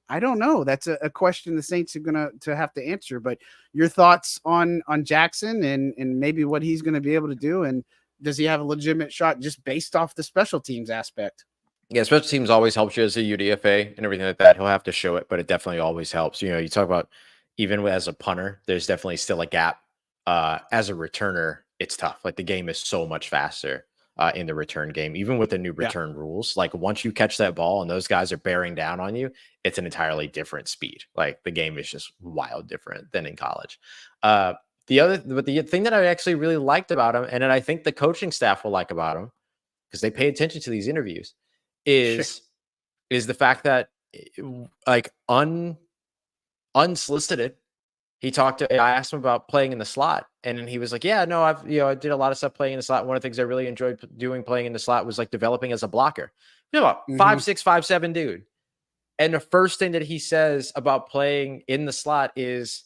I don't know. That's a question the Saints are going to have to answer. But your thoughts on Jackson and maybe what he's going to be able to do, and does he have a legitimate shot just based off the special teams aspect? Yeah, special teams always helps you as a UDFA and everything like that. He'll have to show it, but it definitely always helps. You talk about even as a punter, there's definitely still a gap. As a returner, it's tough. Like the game is so much faster in the return game, even with the new return rules. Like once you catch that ball and those guys are bearing down on you, it's an entirely different speed. Like the game is just wild different than in college. But the thing that I actually really liked about him, and that I think the coaching staff will like about him, because they pay attention to these interviews, is the fact that like unsolicited, I asked him about playing in the slot, and then he was like, yeah, no, I did a lot of stuff playing in the slot. One of the things I really enjoyed doing playing in the slot was like developing as a blocker. About 5'6", 5'7" dude. And the first thing that he says about playing in the slot is,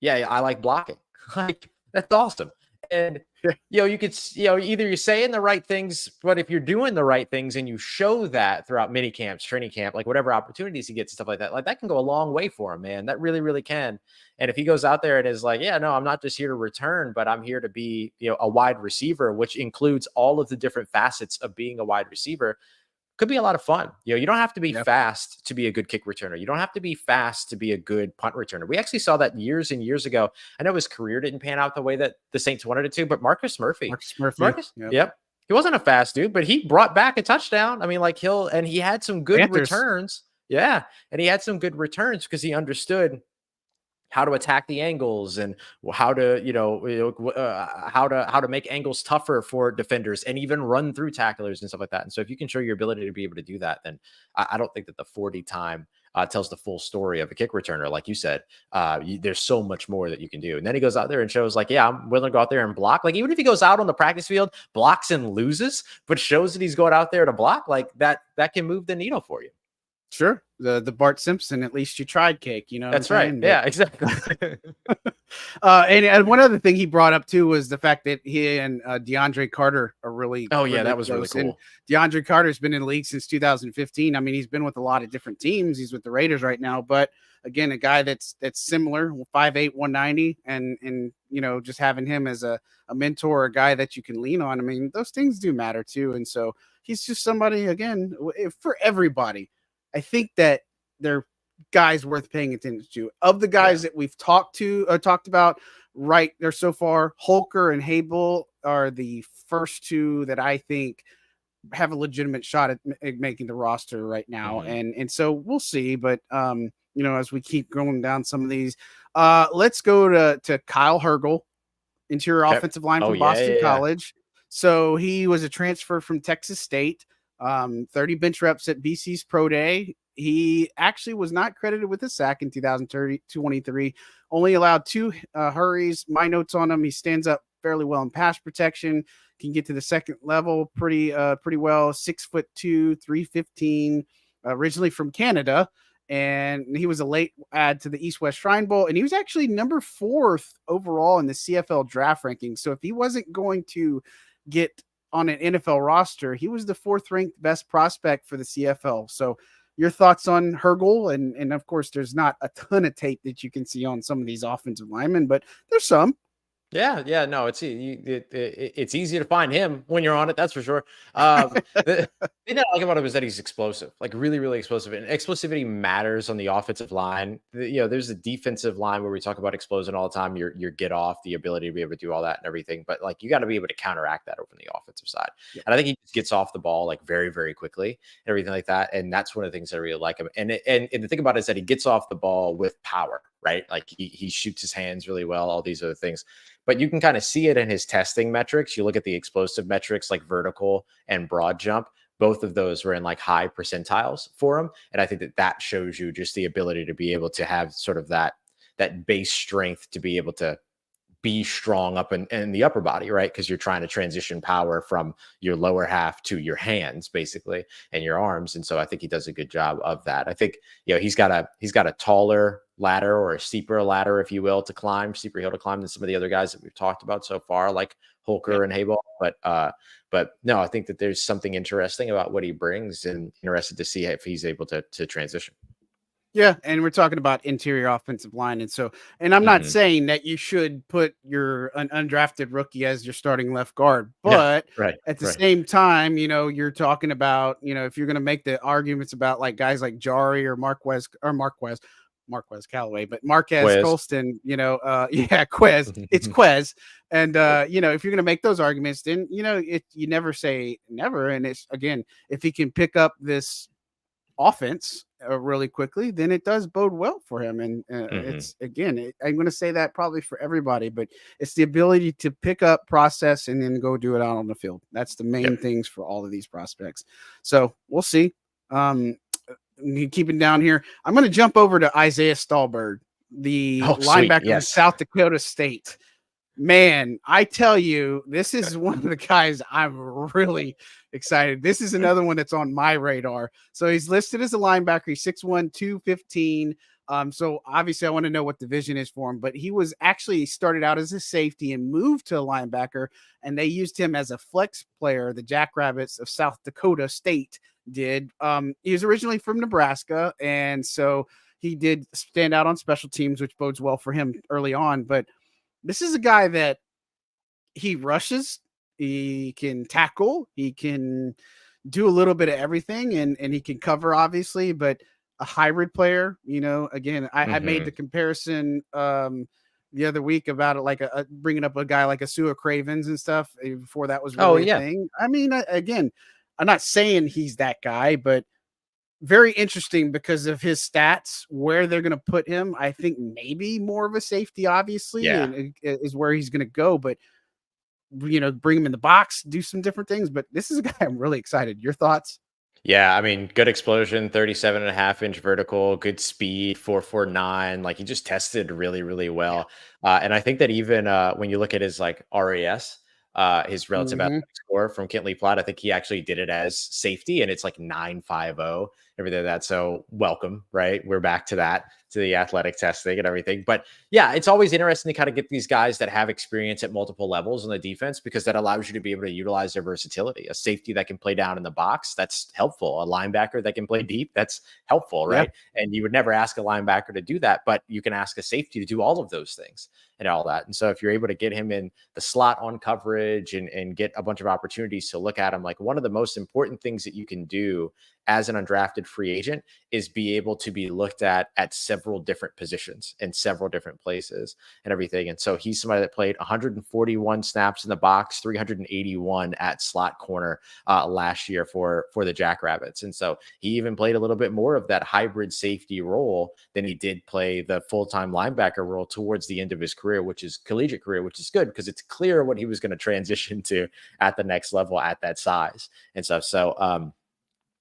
yeah, I like blocking. Like, that's awesome. And, you could, either you're saying the right things, but if you're doing the right things and you show that throughout mini camps, training camp, like whatever opportunities he gets and stuff like that can go a long way for him, man. That really, really can. And if he goes out there and is like, yeah, no, I'm not just here to return, but I'm here to be, a wide receiver, which includes all of the different facets of being a wide receiver, could be a lot of fun. You don't have to be fast to be a good kick returner. You don't have to be fast to be a good punt returner. We actually saw that years and years ago. I know his career didn't pan out the way that the Saints wanted it to, but Marcus Murphy. Yep. He wasn't a fast dude, but he brought back a touchdown. I mean, like he had some good returns. Yeah. And he had some good returns because he understood how to attack the angles and how to, how to make angles tougher for defenders and even run through tacklers and stuff like that. And so if you can show your ability to be able to do that, then I don't think that the 40 time tells the full story of a kick returner. Like you said, there's so much more that you can do. And then he goes out there and shows like, yeah, I'm willing to go out there and block. Like even if he goes out on the practice field, blocks and loses, but shows that he's going out there to block, like that can move the needle for you. Sure. The Bart Simpson, at least you tried cake, you know. That's right. Yeah, exactly. And one other thing he brought up too was the fact that he and DeAndre Carter are really. Oh yeah, really that was really cool. And DeAndre Carter's been in the league since 2015. I mean, he's been with a lot of different teams. He's with the Raiders right now, but again, a guy that's similar, 5'8", 190, and just having him as a mentor, a guy that you can lean on. I mean, those things do matter too, and so he's just somebody again for everybody. I think that they're guys worth paying attention to. Of the guys that we've talked about right there so far, Holker and Hayball are the first two that I think have a legitimate shot at making the roster right now. And so we'll see. But, as we keep going down some of these, let's go to Kyle Hergel, interior offensive line from Boston College. So he was a transfer from Texas State. 30 bench reps at BC's Pro Day. He actually was not credited with a sack in 2023, only allowed 2 hurries. My notes on him: he stands up fairly well in pass protection, can get to the second level pretty well. 6'2", 315, originally from Canada. And he was a late add to the East-West Shrine Bowl, and he was actually number 4th overall in the CFL draft ranking. So if he wasn't going to get on an NFL roster, he was the 4th ranked best prospect for the CFL. So your thoughts on Hergel? And of course, there's not a ton of tape that you can see on some of these offensive linemen, but there's some. Yeah, no, it's easy to find him when you're on it. That's for sure. The thing I like about him is that he's explosive, like really, really explosive, and explosivity matters on the offensive line. There's a defensive line where we talk about explosion all the time. Your get off, the ability to be able to do all that and everything, but like you got to be able to counteract that over on the offensive side. Yeah. And I think he just gets off the ball like very, very quickly and everything like that. And that's one of the things I really like him. And the thing about it is that he gets off the ball with power, right? Like he shoots his hands really well, all these other things. But you can kind of see it in his testing metrics. You look at the explosive metrics like vertical and broad jump. Both of those were in like high percentiles for him. And I think that shows you just the ability to be able to have sort of that base strength to be able to be strong up in the upper body, right? Because you're trying to transition power from your lower half to your hands, basically, and your arms. And so I think he does a good job of that. I think he's got a taller ladder, or a steeper ladder, if you will, to climb, steeper hill to climb than some of the other guys that we've talked about so far, like Holker and Hayball. But no, I think that there's something interesting about what he brings, and interested to see if he's able to transition. Yeah, and we're talking about interior offensive line. And I'm not saying that you should put an undrafted rookie as your starting left guard, but at the same time, you're talking about, if you're going to make the arguments about like guys like Jari or Marquez Callaway, but Marquez Colston, Quez, it's Quez. And, if you're going to make those arguments, then, you never say never. And it's, again, if he can pick up this offense really quickly, then it does bode well for him. And it's, again, I'm going to say that probably for everybody, but it's the ability to pick up, process, and then go do it out on the field. That's the main things for all of these prospects. So we'll see. Keeping down here, I'm going to jump over to Isaiah Stalbird, the linebacker from South Dakota State. Man, I tell you, this is one of the guys I'm really excited. This is another one that's on my radar. So he's listed as a linebacker. He's 6'1", 215. So obviously I want to know what the vision is for him, but he started out as a safety and moved to a linebacker, and they used him as a flex player. The Jackrabbits of South Dakota State did. He was originally from Nebraska, and so he did stand out on special teams, which bodes well for him early on. But this is a guy that he rushes, he can tackle, he can do a little bit of everything, and he can cover, obviously, but a hybrid player, again, I made the comparison the other week about it, like bringing up a guy like a Sua Cravens and stuff before that was really a thing. I mean, again, I'm not saying he's that guy, but very interesting because of his stats, where they're going to put him. I think maybe more of a safety, obviously, Yeah. and is where he's going to go. But bring him in the box, do some different things. But this is a guy I'm really excited. Your thoughts? Yeah, I mean, good explosion, 37.5-inch vertical, good speed, 4.49. Like he just tested really, really Yeah. well. And I think that even when you look at his like RAS, his relative Hmm. athletic score from Kintley Plot, I think he actually did it as safety, and it's like 9.50, everything like that. So welcome, right? We're back to that, to the athletic testing and everything. But yeah, it's always interesting to kind of get these guys that have experience at multiple levels on the defense, because that allows you to be able to utilize their versatility. A safety that can play down in the box, that's helpful. A linebacker that can play deep, that's helpful, Yeah. right? And you would never ask a linebacker to do that, but you can ask a safety to do all of those things and all that. And so if you're able to get him in the slot on coverage and get a bunch of opportunities to look at him, like one of the most important things that you can do as an undrafted free agent is be able to be looked at several different positions in several different places and everything. And so he's somebody that played 141 snaps in the box, 381 at slot corner last year for the Jackrabbits. And so he even played a little bit more of that hybrid safety role than he did play the full-time linebacker role towards the end of his career, which is collegiate career, which is good because it's clear what he was going to transition to at the next level at that size and stuff. So,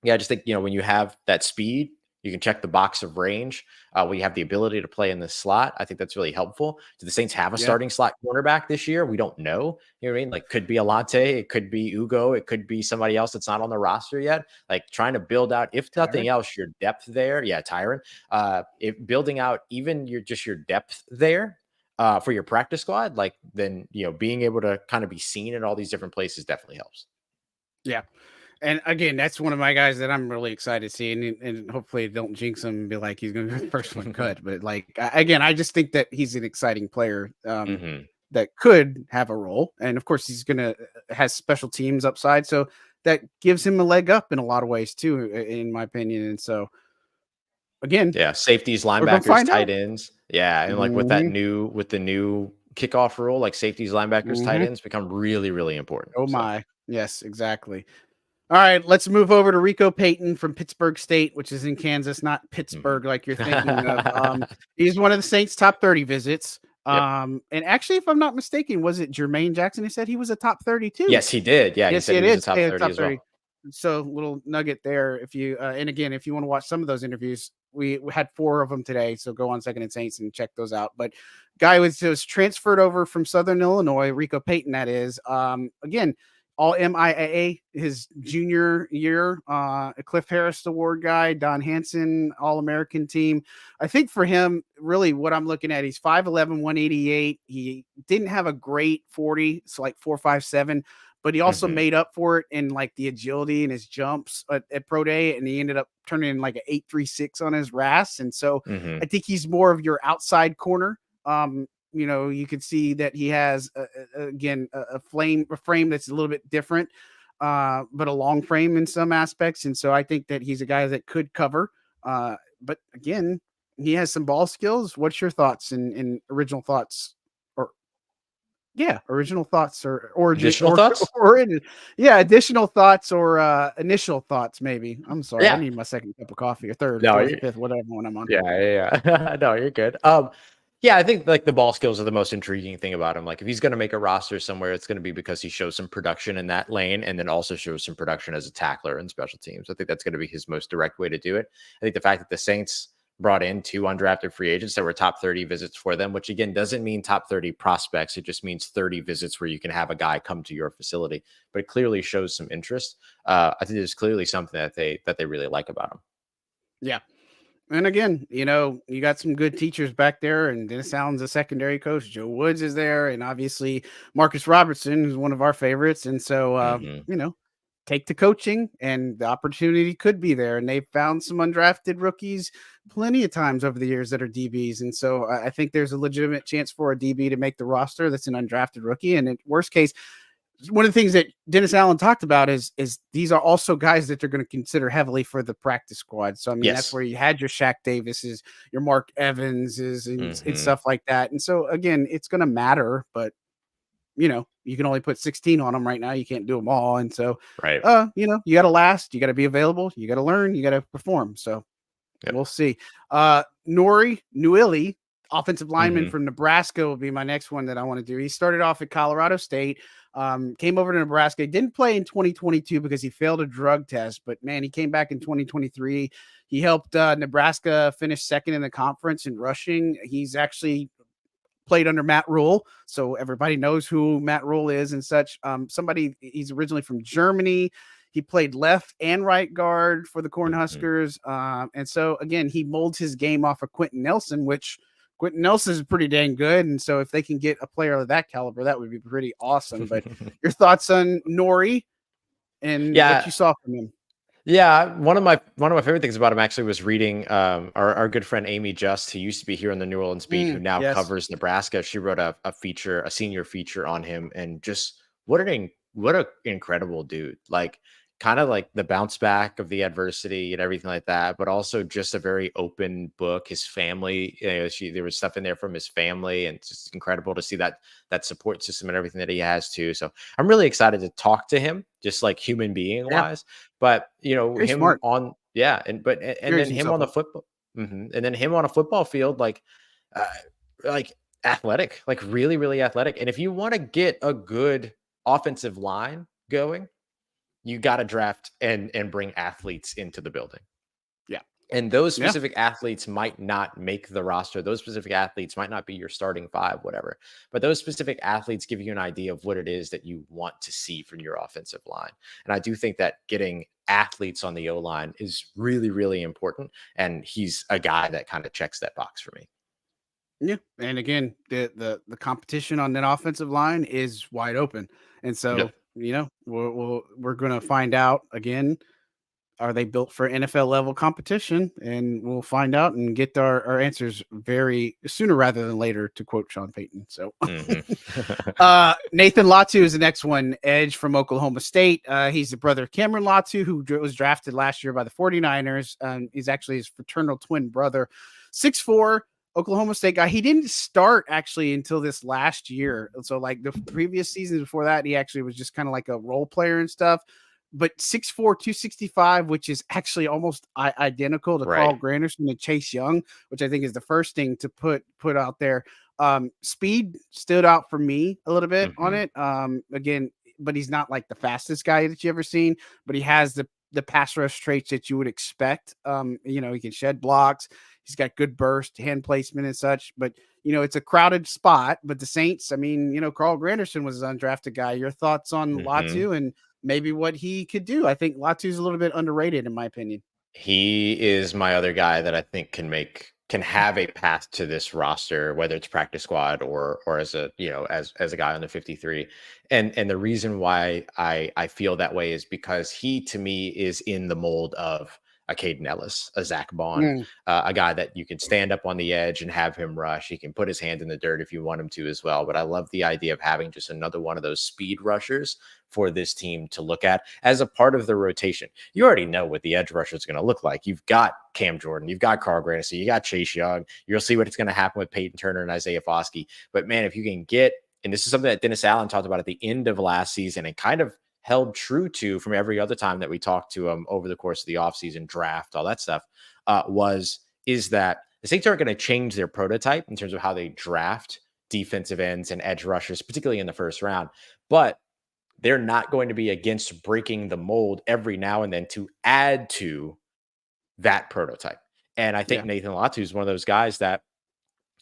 yeah, I just think, when you have that speed, you can check the box of range. We have the ability to play in the slot. I think that's really helpful. Do the Saints have a Yeah. starting slot cornerback this year? We don't know. You know what I mean? Like, could be Alante, it could be Ugo, it could be somebody else that's not on the roster yet. Like, trying to build out, if nothing Tyron. else, your depth there. Yeah, Tyron. If building out even your depth there for your practice squad, like then being able to kind of be seen in all these different places definitely helps. Yeah. And again, that's one of my guys that I'm really excited to see, and hopefully don't jinx him and be like he's going to be the first one cut. But like again, I just think that he's an exciting player Hmm. that could have a role, and of course he's going to has special teams upside, so that gives him a leg up in a lot of ways too, in my opinion. And so again, Yeah, safeties, we're going to linebackers, find tight out. ends. Yeah, and like Hmm. with the new kickoff rule, like safeties, linebackers, tight Hmm. ends become really, really important. Oh So, my, yes, exactly. All right, let's move over to Rico Payton from Pittsburg State, which is in Kansas, not mhm. Pittsburgh like you're thinking of. He's one of the Saints' top 30 visits. Yep. And actually, if I'm not mistaken, was it Jermaine Jackson who said he was a top 32? Yes, he did. Yeah, he Yes, said it he was a is top a 30 top as 30. well. So little nugget there. If you and again, if you want to watch some of those interviews, we had 4 of them today. So go on Second and Saints and check those out. But guy was transferred over from Southern Illinois, Rico Payton, that is. Again, all MIAA his junior year, a Cliff Harris Award guy, Don Hanson, All American team. I think for him, really what I'm looking at, he's 5'11, 188. He didn't have a great 40, so like 4.57, but he also Mhm. made up for it in like the agility and his jumps at pro day, and he ended up turning in like an 8.36 on his RAS. And so I Mhm. think he's more of your outside corner. You can see that he has again a frame that's a little bit different, but a long frame in some aspects. And so I think that he's a guy that could cover. But again, he has some ball skills. What's your thoughts and original thoughts? Or yeah, original thoughts or origin Additional thoughts? yeah, additional thoughts or initial thoughts, maybe. I'm sorry, I Yeah. need my second cup of coffee, or third, No, fourth, you fifth, whatever one I'm on. Yeah, yeah, yeah. No, you're good. Yeah, I think like the ball skills are the most intriguing thing about him. Like if he's going to make a roster somewhere, it's going to be because he shows some production in that lane and then also shows some production as a tackler in special teams. I think that's going to be his most direct way to do it. I think the fact that the Saints brought in 2 undrafted free agents that were top 30 visits for them, which again doesn't mean top 30 prospects. It just means 30 visits where you can have a guy come to your facility, but it clearly shows some interest. I think there's clearly something that they really like about him. Yeah. And again, you got some good teachers back there, and Dennis Allen's a secondary coach. Joe Woods is there, and obviously Marcus Robertson is one of our favorites. And so, Hmm. take the coaching, and the opportunity could be there. And they've found some undrafted rookies plenty of times over the years that are DBs. And so I think there's a legitimate chance for a DB to make the roster that's an undrafted rookie. And in worst case, one of the things that Dennis Allen talked about is these are also guys that they're going to consider heavily for the practice squad. So I mean, that's Yes. where you had your Shaq Davises, your Mark Evanses, and Hmm. stuff like that. And so again, it's going to matter, but you can only put 16 on them right now. You can't do them all. And so, Right. you know, you got to last, you got to be available, you got to learn, you got to perform. So Yep. we'll see. Nouili, offensive lineman from Nebraska, will be my next one that I want to do. He started off at Colorado State, came over to Nebraska. He didn't play in 2022 because he failed a drug test, but man, he came back in 2023. He helped Nebraska finish second in the conference in rushing. He's actually played under Matt Rule, so everybody knows who Matt Rule is and such. He's originally from Germany. He played left and right guard for the Cornhuskers. And so, again, he molds his game off of Quentin Nelson, which Quentin Nelson is pretty dang good. And so if they can get a player of that caliber, that would be pretty awesome. But your thoughts on Nouri and what you saw from him? Yeah, one of my favorite things about him actually was reading our good friend Amy Just, who used to be here on the New Orleans beat, who now covers Nebraska. She wrote a senior feature on him, and just what an incredible dude. Like, kind of like the bounce back of the adversity and everything like that, but also just a very open book. His family, there was stuff in there from his family, and it's just incredible to see that support system and everything that he has too. So I'm really excited to talk to him, just like human being wise. But Very him smart. on, and then him on the football, and then him on a football field, like athletic, like really, really athletic. And if you want to get a good offensive line going, you got to draft and bring athletes into the building. Yeah. And those specific athletes might not make the roster. Those specific athletes might not be your starting five, whatever. But those specific athletes give you an idea of what it is that you want to see from your offensive line. And I do think that getting athletes on the O-line is really, really important. And he's a guy that kind of checks that box for me. Yeah. And again, the competition on that offensive line is wide open. And so, you know, we're going to find out again, are they built for NFL level competition? And we'll find out and get our answers very sooner rather than later, to quote Sean Payton. So Nathan Latu is the next one, edge from Oklahoma State. He's the brother of Cameron Latu, who was drafted last year by the 49ers. He's actually his fraternal twin brother. 6'4", Oklahoma State guy. He didn't start actually until this last year. So like the previous seasons before that, he actually was just kind of like a role player and stuff. But 6'4", 265, which is actually almost identical to Carl Granderson and Chase Young, which I think is the first thing to put out there. Speed stood out for me a little bit on it. Again, but he's not like the fastest guy that you ever seen, but he has the pass rush traits that you would expect. You know, he can shed blocks. He's got good burst, hand placement and such, but you know, it's a crowded spot, but the Saints, I mean, you know, Carl Granderson was an undrafted guy. Your thoughts on Latu and maybe what he could do? I think Latu's a little bit underrated in my opinion. He is my other guy that I think can have a path to this roster, whether it's practice squad or as a, as a guy on the 53. And the reason why I feel that way is because he, to me, is in the mold of a Caden Ellis, a Zach Bond, a guy that you can stand up on the edge and have him rush. He can put his hand in the dirt if you want him to as well. But I love the idea of having just another one of those speed rushers for this team to look at as a part of the rotation. You already know what the edge rusher is going to look like. You've got Cam Jordan, you've got Carl Granderson, you got Chase Young. You'll see what's going to happen with Peyton Turner and Isaiah Foskey. But man, if you can get, and this is something that Dennis Allen talked about at the end of last season and kind of held true to from every other time that we talked to him over the course of the offseason, draft, all that stuff, is that the Saints aren't going to change their prototype in terms of how they draft defensive ends and edge rushers, particularly in the first round. But they're not going to be against breaking the mold every now and then to add to that prototype. And I think Nathan Latu is one of those guys that,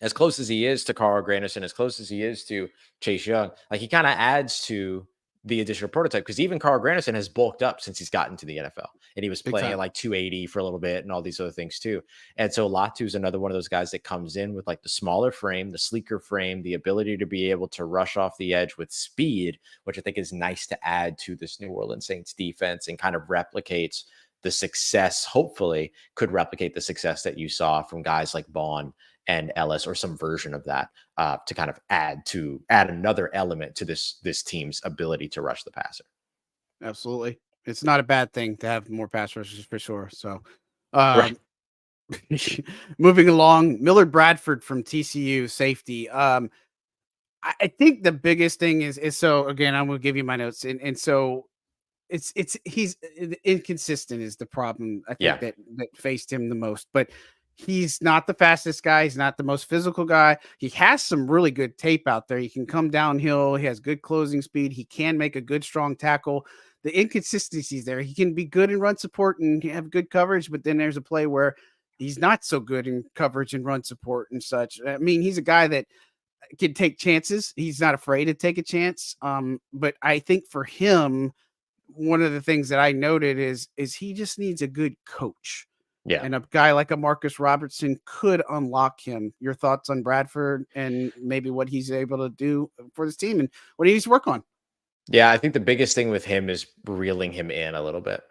as close as he is to Carl Granderson, as close as he is to Chase Young, like he kind of adds to the additional prototype, because even Carl Granderson has bulked up since he's gotten to the NFL, and he was playing at like 280 for a little bit and all these other things too. And so Latu is another one of those guys that comes in with like the smaller frame, the sleeker frame, the ability to be able to rush off the edge with speed, which I think is nice to add to this New Orleans Saints defense and kind of replicates the success, hopefully could replicate the success that you saw from guys like Baugh and Ellis, or some version of that, to kind of add another element to this team's ability to rush the passer. Absolutely. It's not a bad thing to have more pass rushers for sure. So, moving along, Millard Bradford from TCU, safety. I think the biggest thing is so again, I'm gonna give you my notes. And so he's inconsistent is the problem I think Yeah. that faced him the most. But he's not the fastest guy. He's not the most physical guy. He has some really good tape out there. He can come downhill. He has good closing speed. He can make a good strong tackle. The inconsistency is there. He can be good in run support and have good coverage, but then there's a play where he's not so good in coverage and run support and such. I mean, he's a guy that can take chances. He's not afraid to take a chance. But I think for him, one of the things that I noted is he just needs a good coach. Yeah. And a guy like a Marcus Robertson could unlock him. Your thoughts on Bradford and maybe what he's able to do for this team and what he needs to work on? Yeah, I think the biggest thing with him is reeling him in a little bit.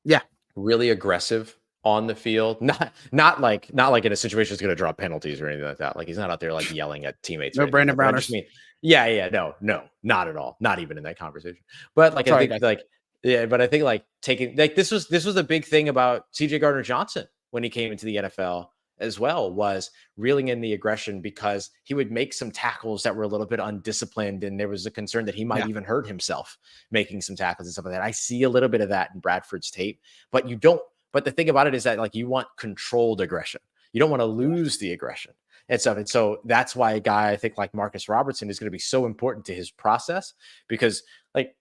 Yeah. Really aggressive on the field. Not like in a situation that's going to draw penalties or anything like that. Like he's not out there like yelling at teammates. No Brandon Browners. Browners. I just mean, no, not at all. Not even in that conversation. But like Sorry, I think guys. like but I think like taking like this was a big thing about CJ Gardner-Johnson when he came into the NFL as well, was reeling in the aggression because he would make some tackles that were a little bit undisciplined, and there was a concern that he might even hurt himself making some tackles and stuff like that. I see a little bit of that in Bradford's tape, but the thing about it is that like you want controlled aggression. You don't want to lose the aggression and stuff. And so that's why a guy I think like Marcus Robertson is going to be so important to his process, because like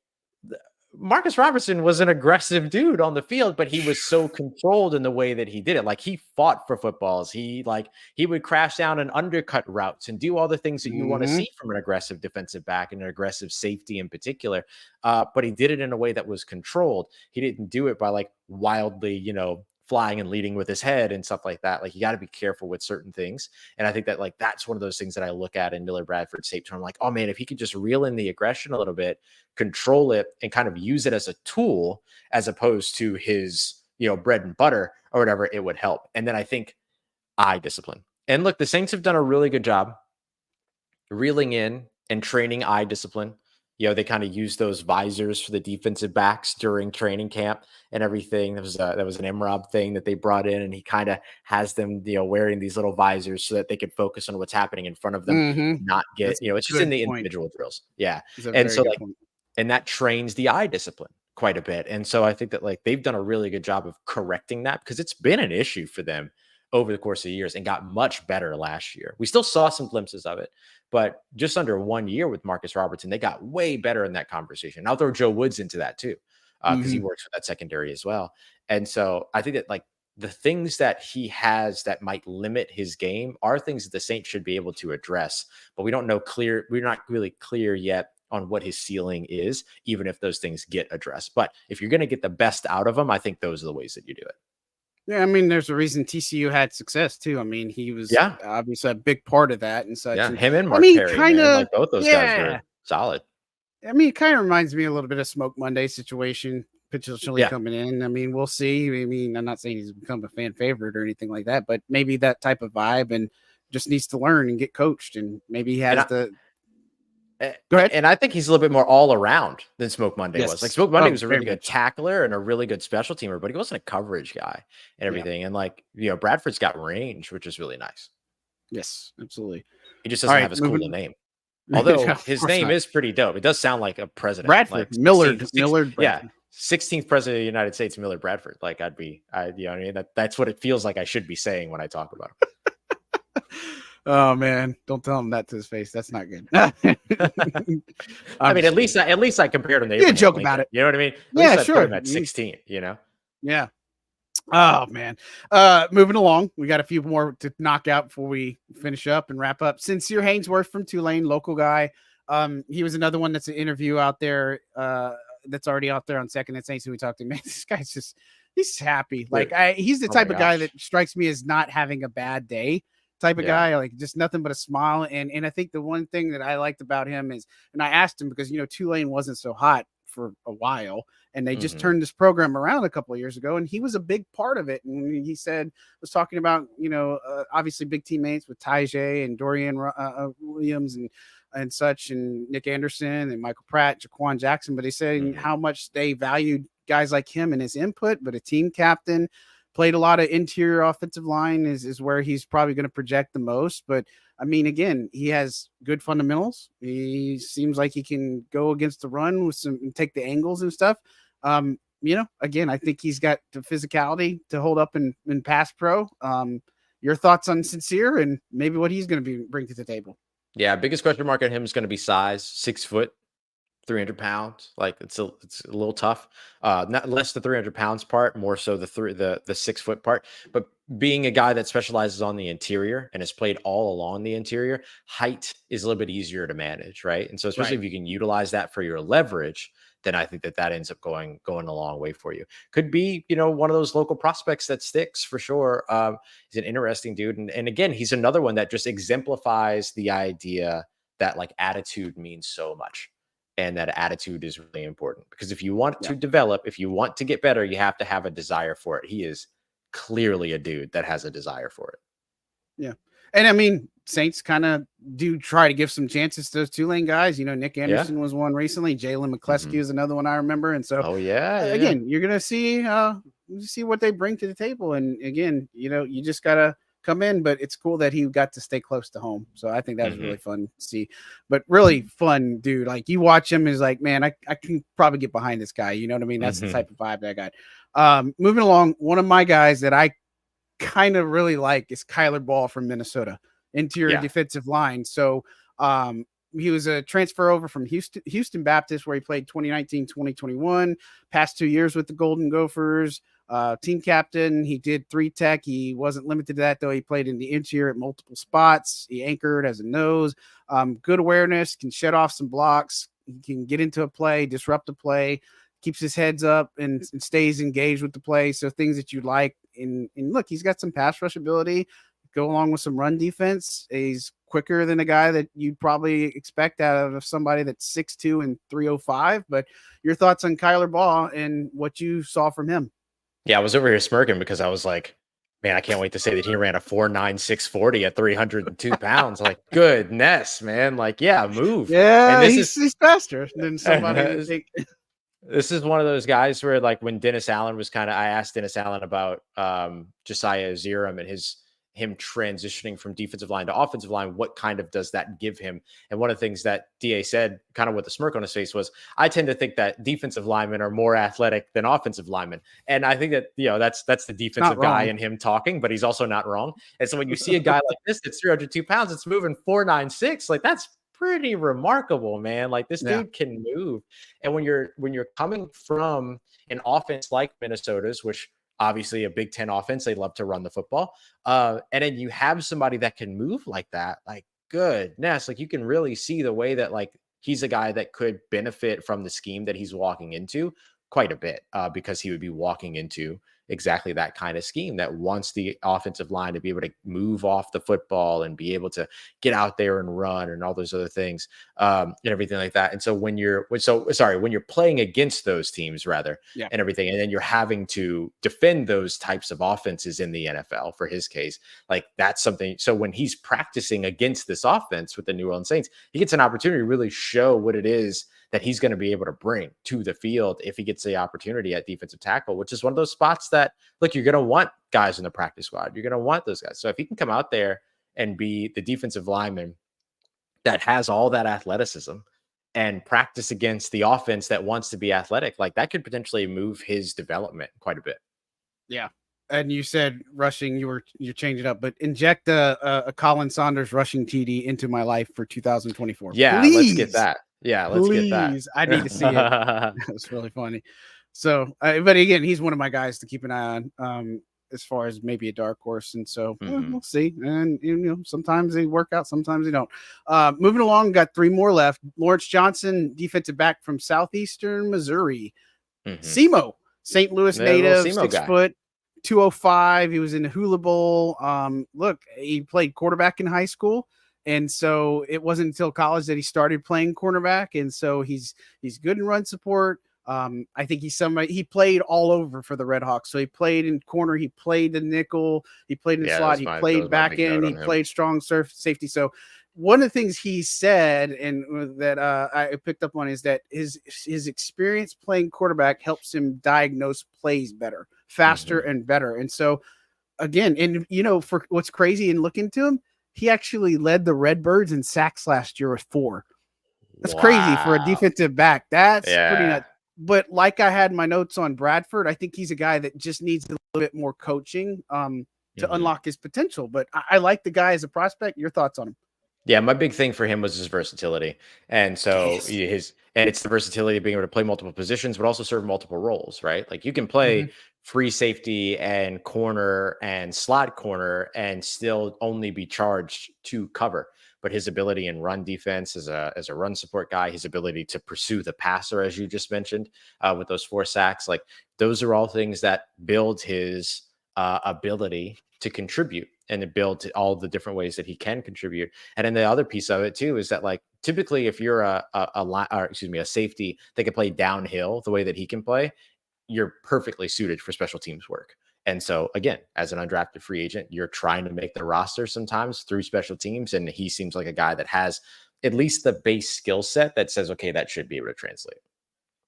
Marcus Robertson was an aggressive dude on the field, but he was so controlled in the way that he did it. Like he fought for footballs. He would crash down and undercut routes and do all the things that you want to see from an aggressive defensive back and an aggressive safety in particular. But he did it in a way that was controlled. He didn't do it by like wildly, flying and leading with his head and stuff like that. Like you got to be careful with certain things. And I think that like, that's one of those things that I look at in Millard Bradford's tape. I'm like, oh man, if he could just reel in the aggression a little bit, control it and kind of use it as a tool, as opposed to his, bread and butter or whatever, it would help. And then I think eye discipline. And look, the Saints have done a really good job reeling in and training eye discipline. They kind of use those visors for the defensive backs during training camp and everything. That was an MROB thing that they brought in, and he kind of has them, wearing these little visors so that they could focus on what's happening in front of them, not get, it's just in the individual drills. Yeah. And so like, and that trains the eye discipline quite a bit. And so I think that like they've done a really good job of correcting that, because it's been an issue for them over the course of years and got much better last year. We still saw some glimpses of it, but just under 1 year with Marcus Robertson, they got way better in that conversation. I'll throw Joe Woods into that too, because he works for that secondary as well. And so I think that like the things that he has that might limit his game are things that the Saints should be able to address, but we're not really clear yet on what his ceiling is, even if those things get addressed. But if you're going to get the best out of him, I think those are the ways that you do it. Yeah, I mean, there's a reason TCU had success too. I mean, he was obviously a big part of that and such. Yeah, and him and Mark Perry, man. Like both those guys were solid. I mean, it kind of reminds me a little bit of Smoke Monday situation potentially coming in. I mean, we'll see. I mean, I'm not saying he's become a fan favorite or anything like that, but maybe that type of vibe, and just needs to learn and get coached, and maybe he has Go ahead. And I think he's a little bit more all around than Smoke Monday was. Like Smoke Monday was a really good tackler and a really good special teamer, but he wasn't a coverage guy and everything. And like, Bradford's got range, which is really nice. Yes, absolutely. He just doesn't have as cool a name. Although his name is pretty dope. It does sound like a president. Bradford, like Millard Bradford. Yeah. 16th president of the United States, Millard Bradford. Like that's what it feels like I should be saying when I talk about him. Oh man, don't tell him that to his face. That's not good. I mean, at least I compared him to Abraham joke Lincoln. About it. You know what I mean? At sure. Put him at 16. Yeah. Oh man. Moving along, we got a few more to knock out before we finish up and wrap up. Sincere Haynesworth from Tulane, local guy. He was another one that's an interview out there. That's already out there on Second and Saints who we talked to. Man, this guy's he's happy. Like he's the type of guy that strikes me as not having a bad day. Type of guy, like just nothing but a smile. And I think the one thing that I liked about him is, and I asked him because, Tulane wasn't so hot for a while, and they just turned this program around a couple of years ago, and he was a big part of it. And he was talking about, obviously big teammates with Tajay and Dorian Williams and such, and Nick Anderson and Michael Pratt, Jaquan Jackson, but he said how much they valued guys like him and his input, but a team captain. Played a lot of interior offensive line is where he's probably going to project the most. But I mean, again, he has good fundamentals. He seems like he can go against the run with some, take the angles and stuff. Again, I think he's got the physicality to hold up in pass pro. Your thoughts on Sincere and maybe what he's going to bring to the table? Yeah, biggest question mark on him is going to be size, 6 foot. 300 pounds. Like it's a little tough. Not less the 300 pounds part, more so the 6 foot part. But being a guy that specializes on the interior and has played all along the interior, height is a little bit easier to manage, right? And so especially Right. if you can utilize that for your leverage, then I think that ends up going a long way for you. Could be, one of those local prospects that sticks for sure. He's an interesting dude, and again, he's another one that just exemplifies the idea that like attitude means so much, and that attitude is really important, because if you want to develop, if you want to get better, you have to have a desire for it. He is clearly a dude that has a desire for it. Yeah. And I mean, Saints kind of do try to give some chances to those Tulane guys. Nick Anderson was one recently. Jalen McCleskey is another one I remember. And so, again, you're going to see what they bring to the table. And again, you just got to come in, but it's cool that he got to stay close to home. So I think that was really fun to see, but really fun, dude. Like you watch him is like, man, I can probably get behind this guy. You know what I mean? That's the type of vibe that I got. Moving along, one of my guys that I kind of really like is Kyler Baugh from Minnesota, interior defensive line. So he was a transfer over from Houston Baptist, where he played 2019, 2021, past 2 years with the Golden Gophers. Team captain. He did 3 tech. He wasn't limited to that, though. He played in the interior at multiple spots. He anchored as a nose. Good awareness, can shed off some blocks. He can get into a play, disrupt a play, keeps his heads up and stays engaged with the play. So things that you like. And look, he's got some pass rush ability, go along with some run defense. He's quicker than a guy that you'd probably expect out of somebody that's 6'2" and 305. But your thoughts on Kyler Baugh and what you saw from him? Yeah, I was over here smirking because I was like, man, I can't wait to say that he ran a 4.9 640 at 302 pounds. Like, goodness, man. Like, move. Yeah, and he's faster than somebody. This is one of those guys where, like, when Dennis Allen was I asked Dennis Allen about Josiah Zerum and him transitioning from defensive line to offensive line, what kind of does that give him? And one of the things that DA said, kind of with a smirk on his face, was, I tend to think that defensive linemen are more athletic than offensive linemen. And I think that, that's the defensive guy in him talking, but he's also not wrong. And so when you see a guy like this, that's 302 pounds, it's moving 4.96, like that's pretty remarkable, man. Like this dude can move. And when you're coming from an offense like Minnesota's, which obviously a Big Ten offense, they love to run the football. And then you have somebody that can move like that, like, goodness, like you can really see the way that, like, he's a guy that could benefit from the scheme that he's walking into quite a bit, because he would be walking into exactly that kind of scheme that wants the offensive line to be able to move off the football and be able to get out there and run and all those other things, and everything like that. And so when you're playing against those teams, rather, and everything, and then you're having to defend those types of offenses in the NFL, for his case, like that's something. So when he's practicing against this offense with the New Orleans Saints, he gets an opportunity to really show what it is that he's going to be able to bring to the field if he gets the opportunity at defensive tackle, which is one of those spots that, look, you're going to want guys in the practice squad. You're going to want those guys. So if he can come out there and be the defensive lineman that has all that athleticism and practice against the offense that wants to be athletic, like that could potentially move his development quite a bit. Yeah. And you said rushing, you're changing it up, but inject a Colin Saunders rushing TD into my life for 2024. Yeah, please. Let's get that. Yeah, let's get that. I need to see it. That was really funny. So, but again, he's one of my guys to keep an eye on, as far as maybe a dark horse. And so we'll see. And, sometimes they work out, sometimes they don't. Moving along, got 3 more left. Lawrence Johnson, defensive back from Southeastern Missouri. SEMO, St. Louis native, 6 foot, 205. He was in the Hula Bowl. Look, he played quarterback in high school. And so it wasn't until college that he started playing cornerback. And so he's good in run support. I think he played all over for the Red Hawks. So he played in corner, he played the nickel, he played in the slot, he played back end, he played strong safety. So one of the things he said, and that I picked up on, is that his experience playing quarterback helps him diagnose plays better, faster and better. And so again, and for what's crazy in looking to him, he actually led the Redbirds in sacks last year with 4. That's crazy for a Wow. defensive back. That's pretty Yeah. nuts. But like I had my notes on Bradford, I think he's a guy that just needs a little bit more coaching to unlock his potential. But I like the guy as a prospect. Your thoughts on him? Yeah, my big thing for him was his versatility. And so Yes. it's the versatility of being able to play multiple positions, but also serve multiple roles, right? Like you can play free safety and corner and slot corner and still only be charged to cover. But his ability in run defense as a run support guy, his ability to pursue the passer, as you just mentioned, with those 4 sacks, like those are all things that build his ability to contribute and to build all the different ways that he can contribute. And then the other piece of it too is that, like, typically if you're a safety that can play downhill the way that he can play, you're perfectly suited for special teams work. And so again, as an undrafted free agent, you're trying to make the roster sometimes through special teams. And he seems like a guy that has at least the base skill set that says, okay, that should be able to translate.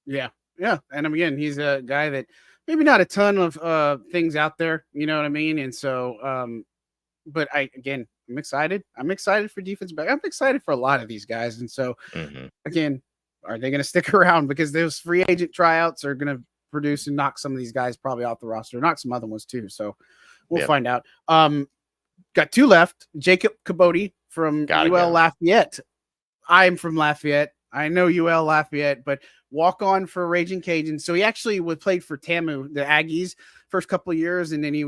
Yeah. Yeah. And again, he's a guy that maybe not a ton of things out there, you know what I mean? And so but I'm excited. I'm excited for defense back. I'm excited for a lot of these guys. And so again, are they going to stick around? Because those free agent tryouts are going to produce and knock some of these guys probably off the roster, knock some other ones too. So we'll find out. Got 2 left. Jacob Kibodi from UL-Lafayette. I'm from Lafayette. I know UL-Lafayette, but walk on for Raging Cajuns. So he actually played for TAMU, the Aggies, first couple of years, and then he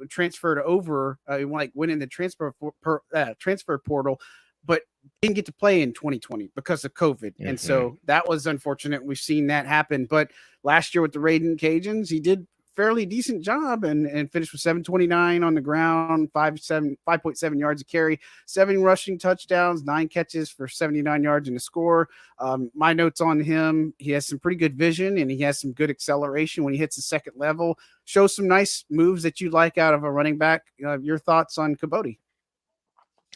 transferred over. He went in the transfer portal, but didn't get to play in 2020 because of COVID. And so that was unfortunate. We've seen that happen. But last year with the Raging Cajuns, he did fairly decent job and finished with 729 on the ground, 5.7 yards a carry, 7 rushing touchdowns, 9 catches for 79 yards in the score. My notes on him: he has some pretty good vision and he has some good acceleration when he hits the second level. Shows some nice moves that you like out of a running back. Your thoughts on Kibodi?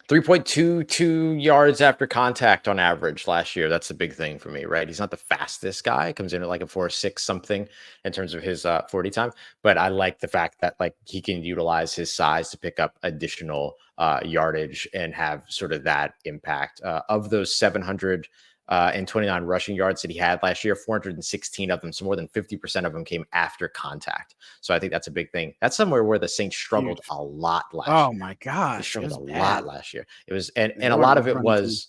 3.22 yards after contact on average last year. That's the big thing for me, right? He's not the fastest guy. Comes in at like a 4.6 something in terms of his 40 time. But I like the fact that, like, he can utilize his size to pick up additional yardage and have sort of that impact. Of those 729 rushing yards that he had last year, 416 of them, so more than 50% of them came after contact. So I think that's a big thing. That's somewhere where the Saints struggled a lot last year. Oh my gosh, they struggled a lot last year. It was, and They a weren't lot of it running was,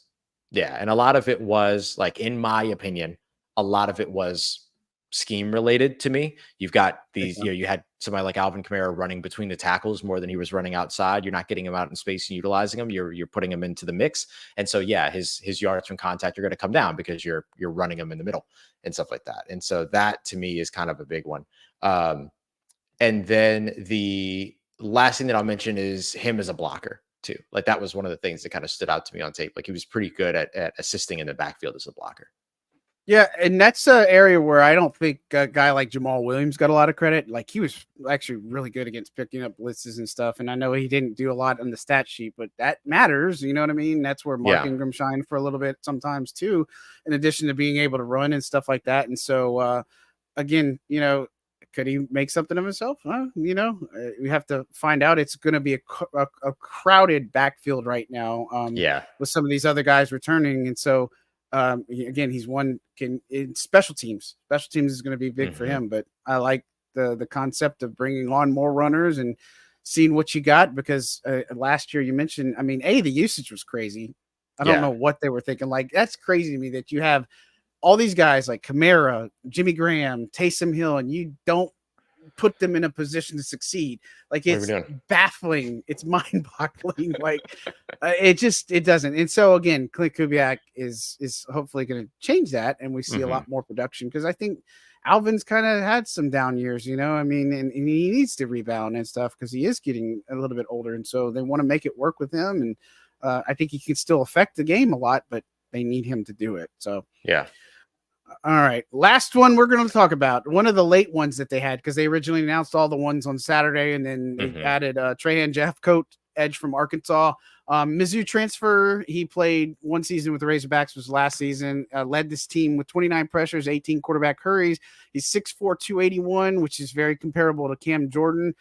and a lot of it was, like, in my opinion, a lot of it was scheme related to me. You've got these, you had somebody like Alvin Kamara running between the tackles more than he was running outside. You're not getting him out in space and utilizing him. You're putting him into the mix. And so, his yards from contact are going to come down because you're running him in the middle and stuff like that. And so that to me is kind of a big one. And then the last thing that I'll mention is him as a blocker too. Like, that was one of the things that kind of stood out to me on tape. Like, he was pretty good at assisting in the backfield as a blocker. Yeah, and that's an area where I don't think a guy like Jamal Williams got a lot of credit. Like, he was actually really good against picking up blitzes and stuff. And I know he didn't do a lot on the stat sheet, but that matters. You know what I mean? That's where Mark Ingram shined for a little bit sometimes too, in addition to being able to run and stuff like that. And so, again, could he make something of himself? We have to find out. It's going to be a crowded backfield right now. With some of these other guys returning. And so, again, he's one in special teams. Special teams is going to be big for him, but I like the concept of bringing on more runners and seeing what you got, because last year you mentioned, the usage was crazy. I don't know what they were thinking. Like, that's crazy to me that you have all these guys like Kamara, Jimmy Graham, Taysom Hill, and you don't put them in a position to succeed. Like, it's baffling. It's mind-boggling. Like, it doesn't. And so again, Klint Kubiak is hopefully going to change that, and we see a lot more production, because I think Alvin's kind of had some down years, and he needs to rebound and stuff because he is getting a little bit older, and so they want to make it work with him. And I think he can still affect the game a lot, but they need him to do it. So all right, last one we're going to talk about, one of the late ones that they had, because they originally announced all the ones on Saturday, and then they added Trajan Jeffcoat, edge from Arkansas. Mizzou transfer. He played one season with the Razorbacks, was last season. Led this team with 29 pressures, 18 quarterback hurries. He's 6'4", 281, which is very comparable to Cam Jordan.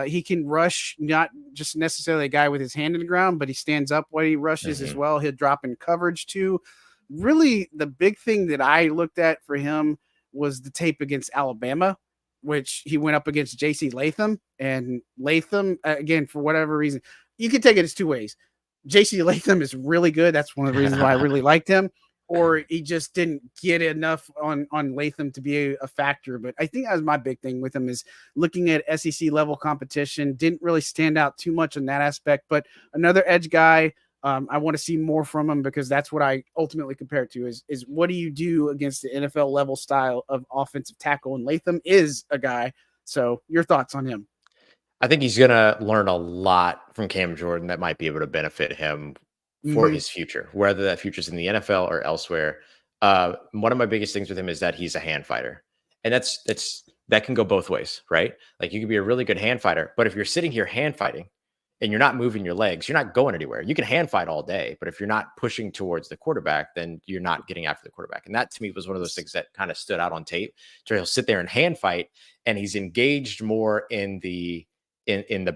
He can rush, not just necessarily a guy with his hand in the ground, but he stands up when he rushes as well. He'll drop in coverage too. Really, the big thing that I looked at for him was the tape against Alabama, which he went up against J.C. Latham. And Latham, again, for whatever reason, you can take it as two ways. J.C. Latham is really good. That's one of the reasons why I really liked him. Or he just didn't get enough on Latham to be a factor. But I think that was my big thing with him, is looking at SEC level competition. Didn't really stand out too much in that aspect. But another edge guy, I want to see more from him, because that's what I ultimately compare it to is what do you do against the NFL level style of offensive tackle? And Latham is a guy. So your thoughts on him? I think he's going to learn a lot from Cam Jordan that might be able to benefit him for his future, whether that future's in the NFL or elsewhere. One of my biggest things with him is that he's a hand fighter, and that can go both ways, right? Like, you can be a really good hand fighter, but if you're sitting here hand fighting and you're not moving your legs, you're not going anywhere. You can hand fight all day, but if you're not pushing towards the quarterback, then you're not getting after the quarterback. And that to me was one of those things that kind of stood out on tape. So he'll sit there and hand fight, and he's engaged more in the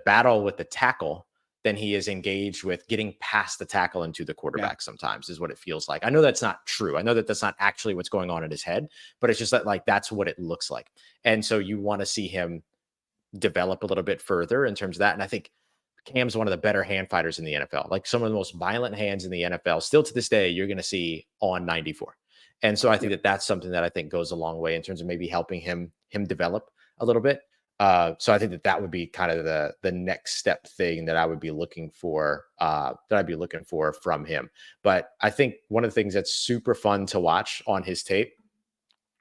battle with the tackle than he is engaged with getting past the tackle into the quarterback. Sometimes is what it feels like. I know that's not true. I know that that's not actually what's going on in his head, but it's just that, like, that's what it looks like. And so you want to see him develop a little bit further in terms of that. And I think Cam's one of the better hand fighters in the NFL, like some of the most violent hands in the NFL. Still to this day, you're going to see on 94. And so I think that that's something that I think goes a long way in terms of maybe helping him develop a little bit. So I think that would be kind of the next step thing that I would be looking for, from him. But I think one of the things that's super fun to watch on his tape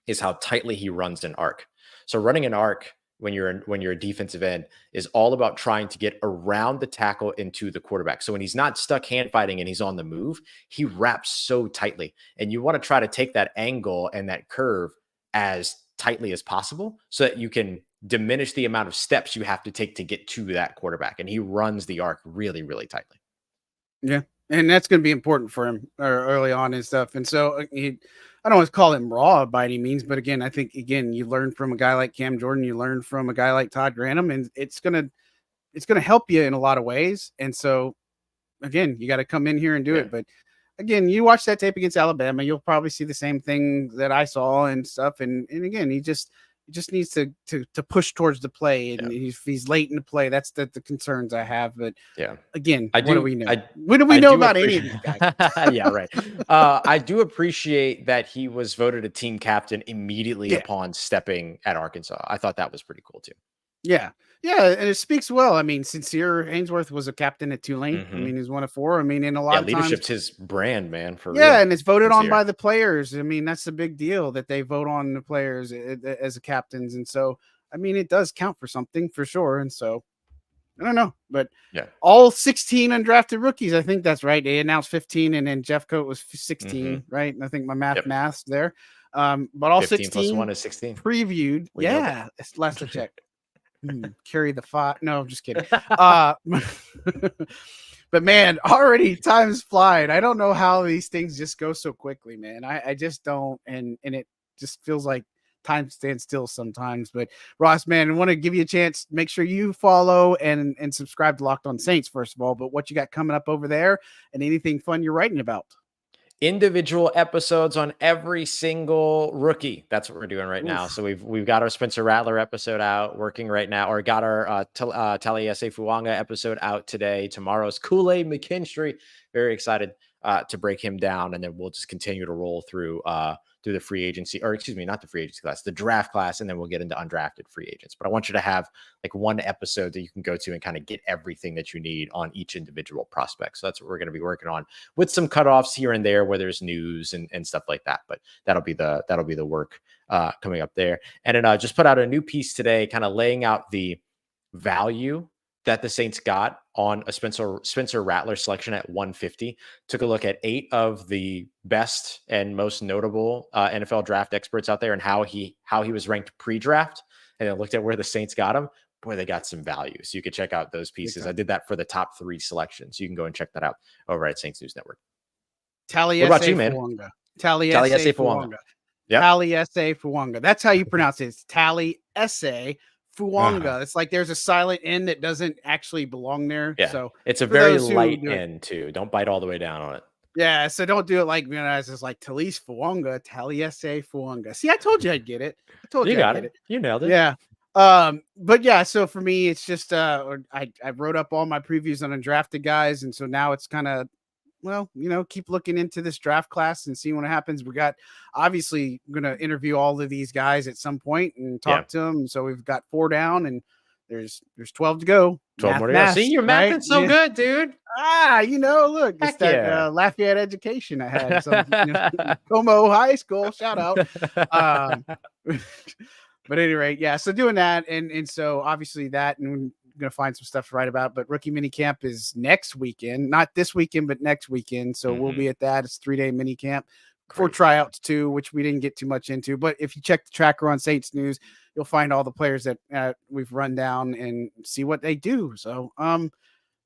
is how tightly he runs an arc. So running an arc when you're a defensive end is all about trying to get around the tackle into the quarterback. So when he's not stuck hand fighting and he's on the move, he wraps so tightly, and you want to try to take that angle and that curve as tightly as possible so that you can diminish the amount of steps you have to take to get to that quarterback. And he runs the arc really, really tightly. Yeah. And that's going to be important for him early on and stuff. And so I don't want to call him raw by any means, but again, I think, you learn from a guy like Cam Jordan, you learn from a guy like Todd Grantham, and it's going to help you in a lot of ways. And so again, you got to come in here and do it. But again, you watch that tape against Alabama, you'll probably see the same thing that I saw and stuff. And again, he just needs to push towards the play, and he's late in the play. That's the concerns I have. But again, what do we know? What do we know about any of these guys? Yeah, right. I do appreciate that he was voted a team captain immediately upon stepping at Arkansas. I thought that was pretty cool too. Yeah. Yeah, and it speaks well. I mean, Sincere Haynesworth was a captain at Tulane. I mean, he's one of four. I mean, in a lot of leadership's his brand, man. For real. And it's voted on by the players. I mean, that's a big deal that they vote on the players as the captains. And so, I mean, it does count for something for sure. And so, I don't know, but all 16 undrafted rookies. I think that's right. They announced 15, and then Jeffcoat was 16, right? And I think my math's there. But all 15 16 plus 1 is 16 previewed. It's last I checked. Carry the five. No, I'm just kidding. But man, already time's flying. I don't know how these things just go so quickly, man. I just don't, and it just feels like time stands still sometimes. But Ross, man, I want to give you a chance. Make sure you follow and subscribe to Locked On Saints, first of all. But what you got coming up over there, and anything fun you're writing about? Individual episodes on every single rookie. That's what we're doing right now. So we've got our Spencer Rattler episode out, working right now, or got our Taliesin Fuanga episode out today. Tomorrow's Kool-Aid McKinstry. Very excited to break him down, and then we'll just continue to roll through the free agency, or excuse me, not the free agency class, the draft class, and then we'll get into undrafted free agents. But I want you to have like one episode that you can go to and kind of get everything that you need on each individual prospect. So that's what we're going to be working on, with some cutoffs here and there where there's news and stuff like that. But that'll be the work coming up there. And then just put out a new piece today, kind of laying out the value that the Saints got on a Spencer Rattler selection at 150. Took a look at 8 of the best and most notable NFL draft experts out there, and how he was ranked pre-draft, and then looked at where the Saints got him. boy, they got some value. So you could check out those pieces. Okay. I did that for the top 3 selections. You can go and check that out over at Saints News Network. Taliesin What about you, man? Fuanga. Taliesin Fuanga. Yep. Taliesin Fuanga. That's how you pronounce it. It's Taliesin Fuanga. It's like there's a silent N that doesn't actually belong there. Yeah. So it's a very light N too. Don't bite all the way down on it. Yeah, so don't do it like as it's like Talise Fuanga, Taliesin Fuanga. See, I told you I'd get it. I told you I'd get it. You nailed it. Yeah. But yeah, so for me, it's just I wrote up all my previews on undrafted guys, and so now it's kind of, well, keep looking into this draft class and see what happens. We got obviously gonna interview all of these guys at some point and talk to them. So we've got 4 down, and there's 12 to go. 12 more to go. See, your math is so good, dude. Look, it's that Lafayette education I had. So, Como High School, shout out. But at any rate, yeah. So doing that, and so obviously that, and we're gonna find some stuff to write about. But rookie mini camp is next weekend, not this weekend, but next weekend. So we'll be at that. It's 3-day mini camp for tryouts too, which we didn't get too much into. But if you check the tracker on Saints News, you'll find all the players that we've run down and see what they do. So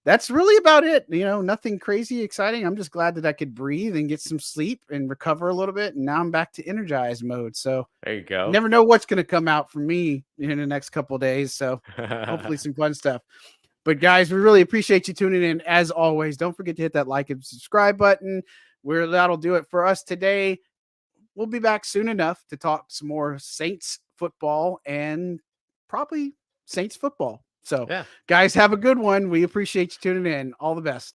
that's really about it. Nothing crazy exciting. I'm just glad that I could breathe and get some sleep and recover a little bit. And now I'm back to energized mode. So there you go. You never know what's going to come out from me in the next couple of days. So hopefully some fun stuff. But guys, we really appreciate you tuning in. As always, don't forget to hit that like and subscribe button. That'll do it for us today. We'll be back soon enough to talk some more Saints football and probably Saints football. So, guys, have a good one. We appreciate you tuning in. All the best.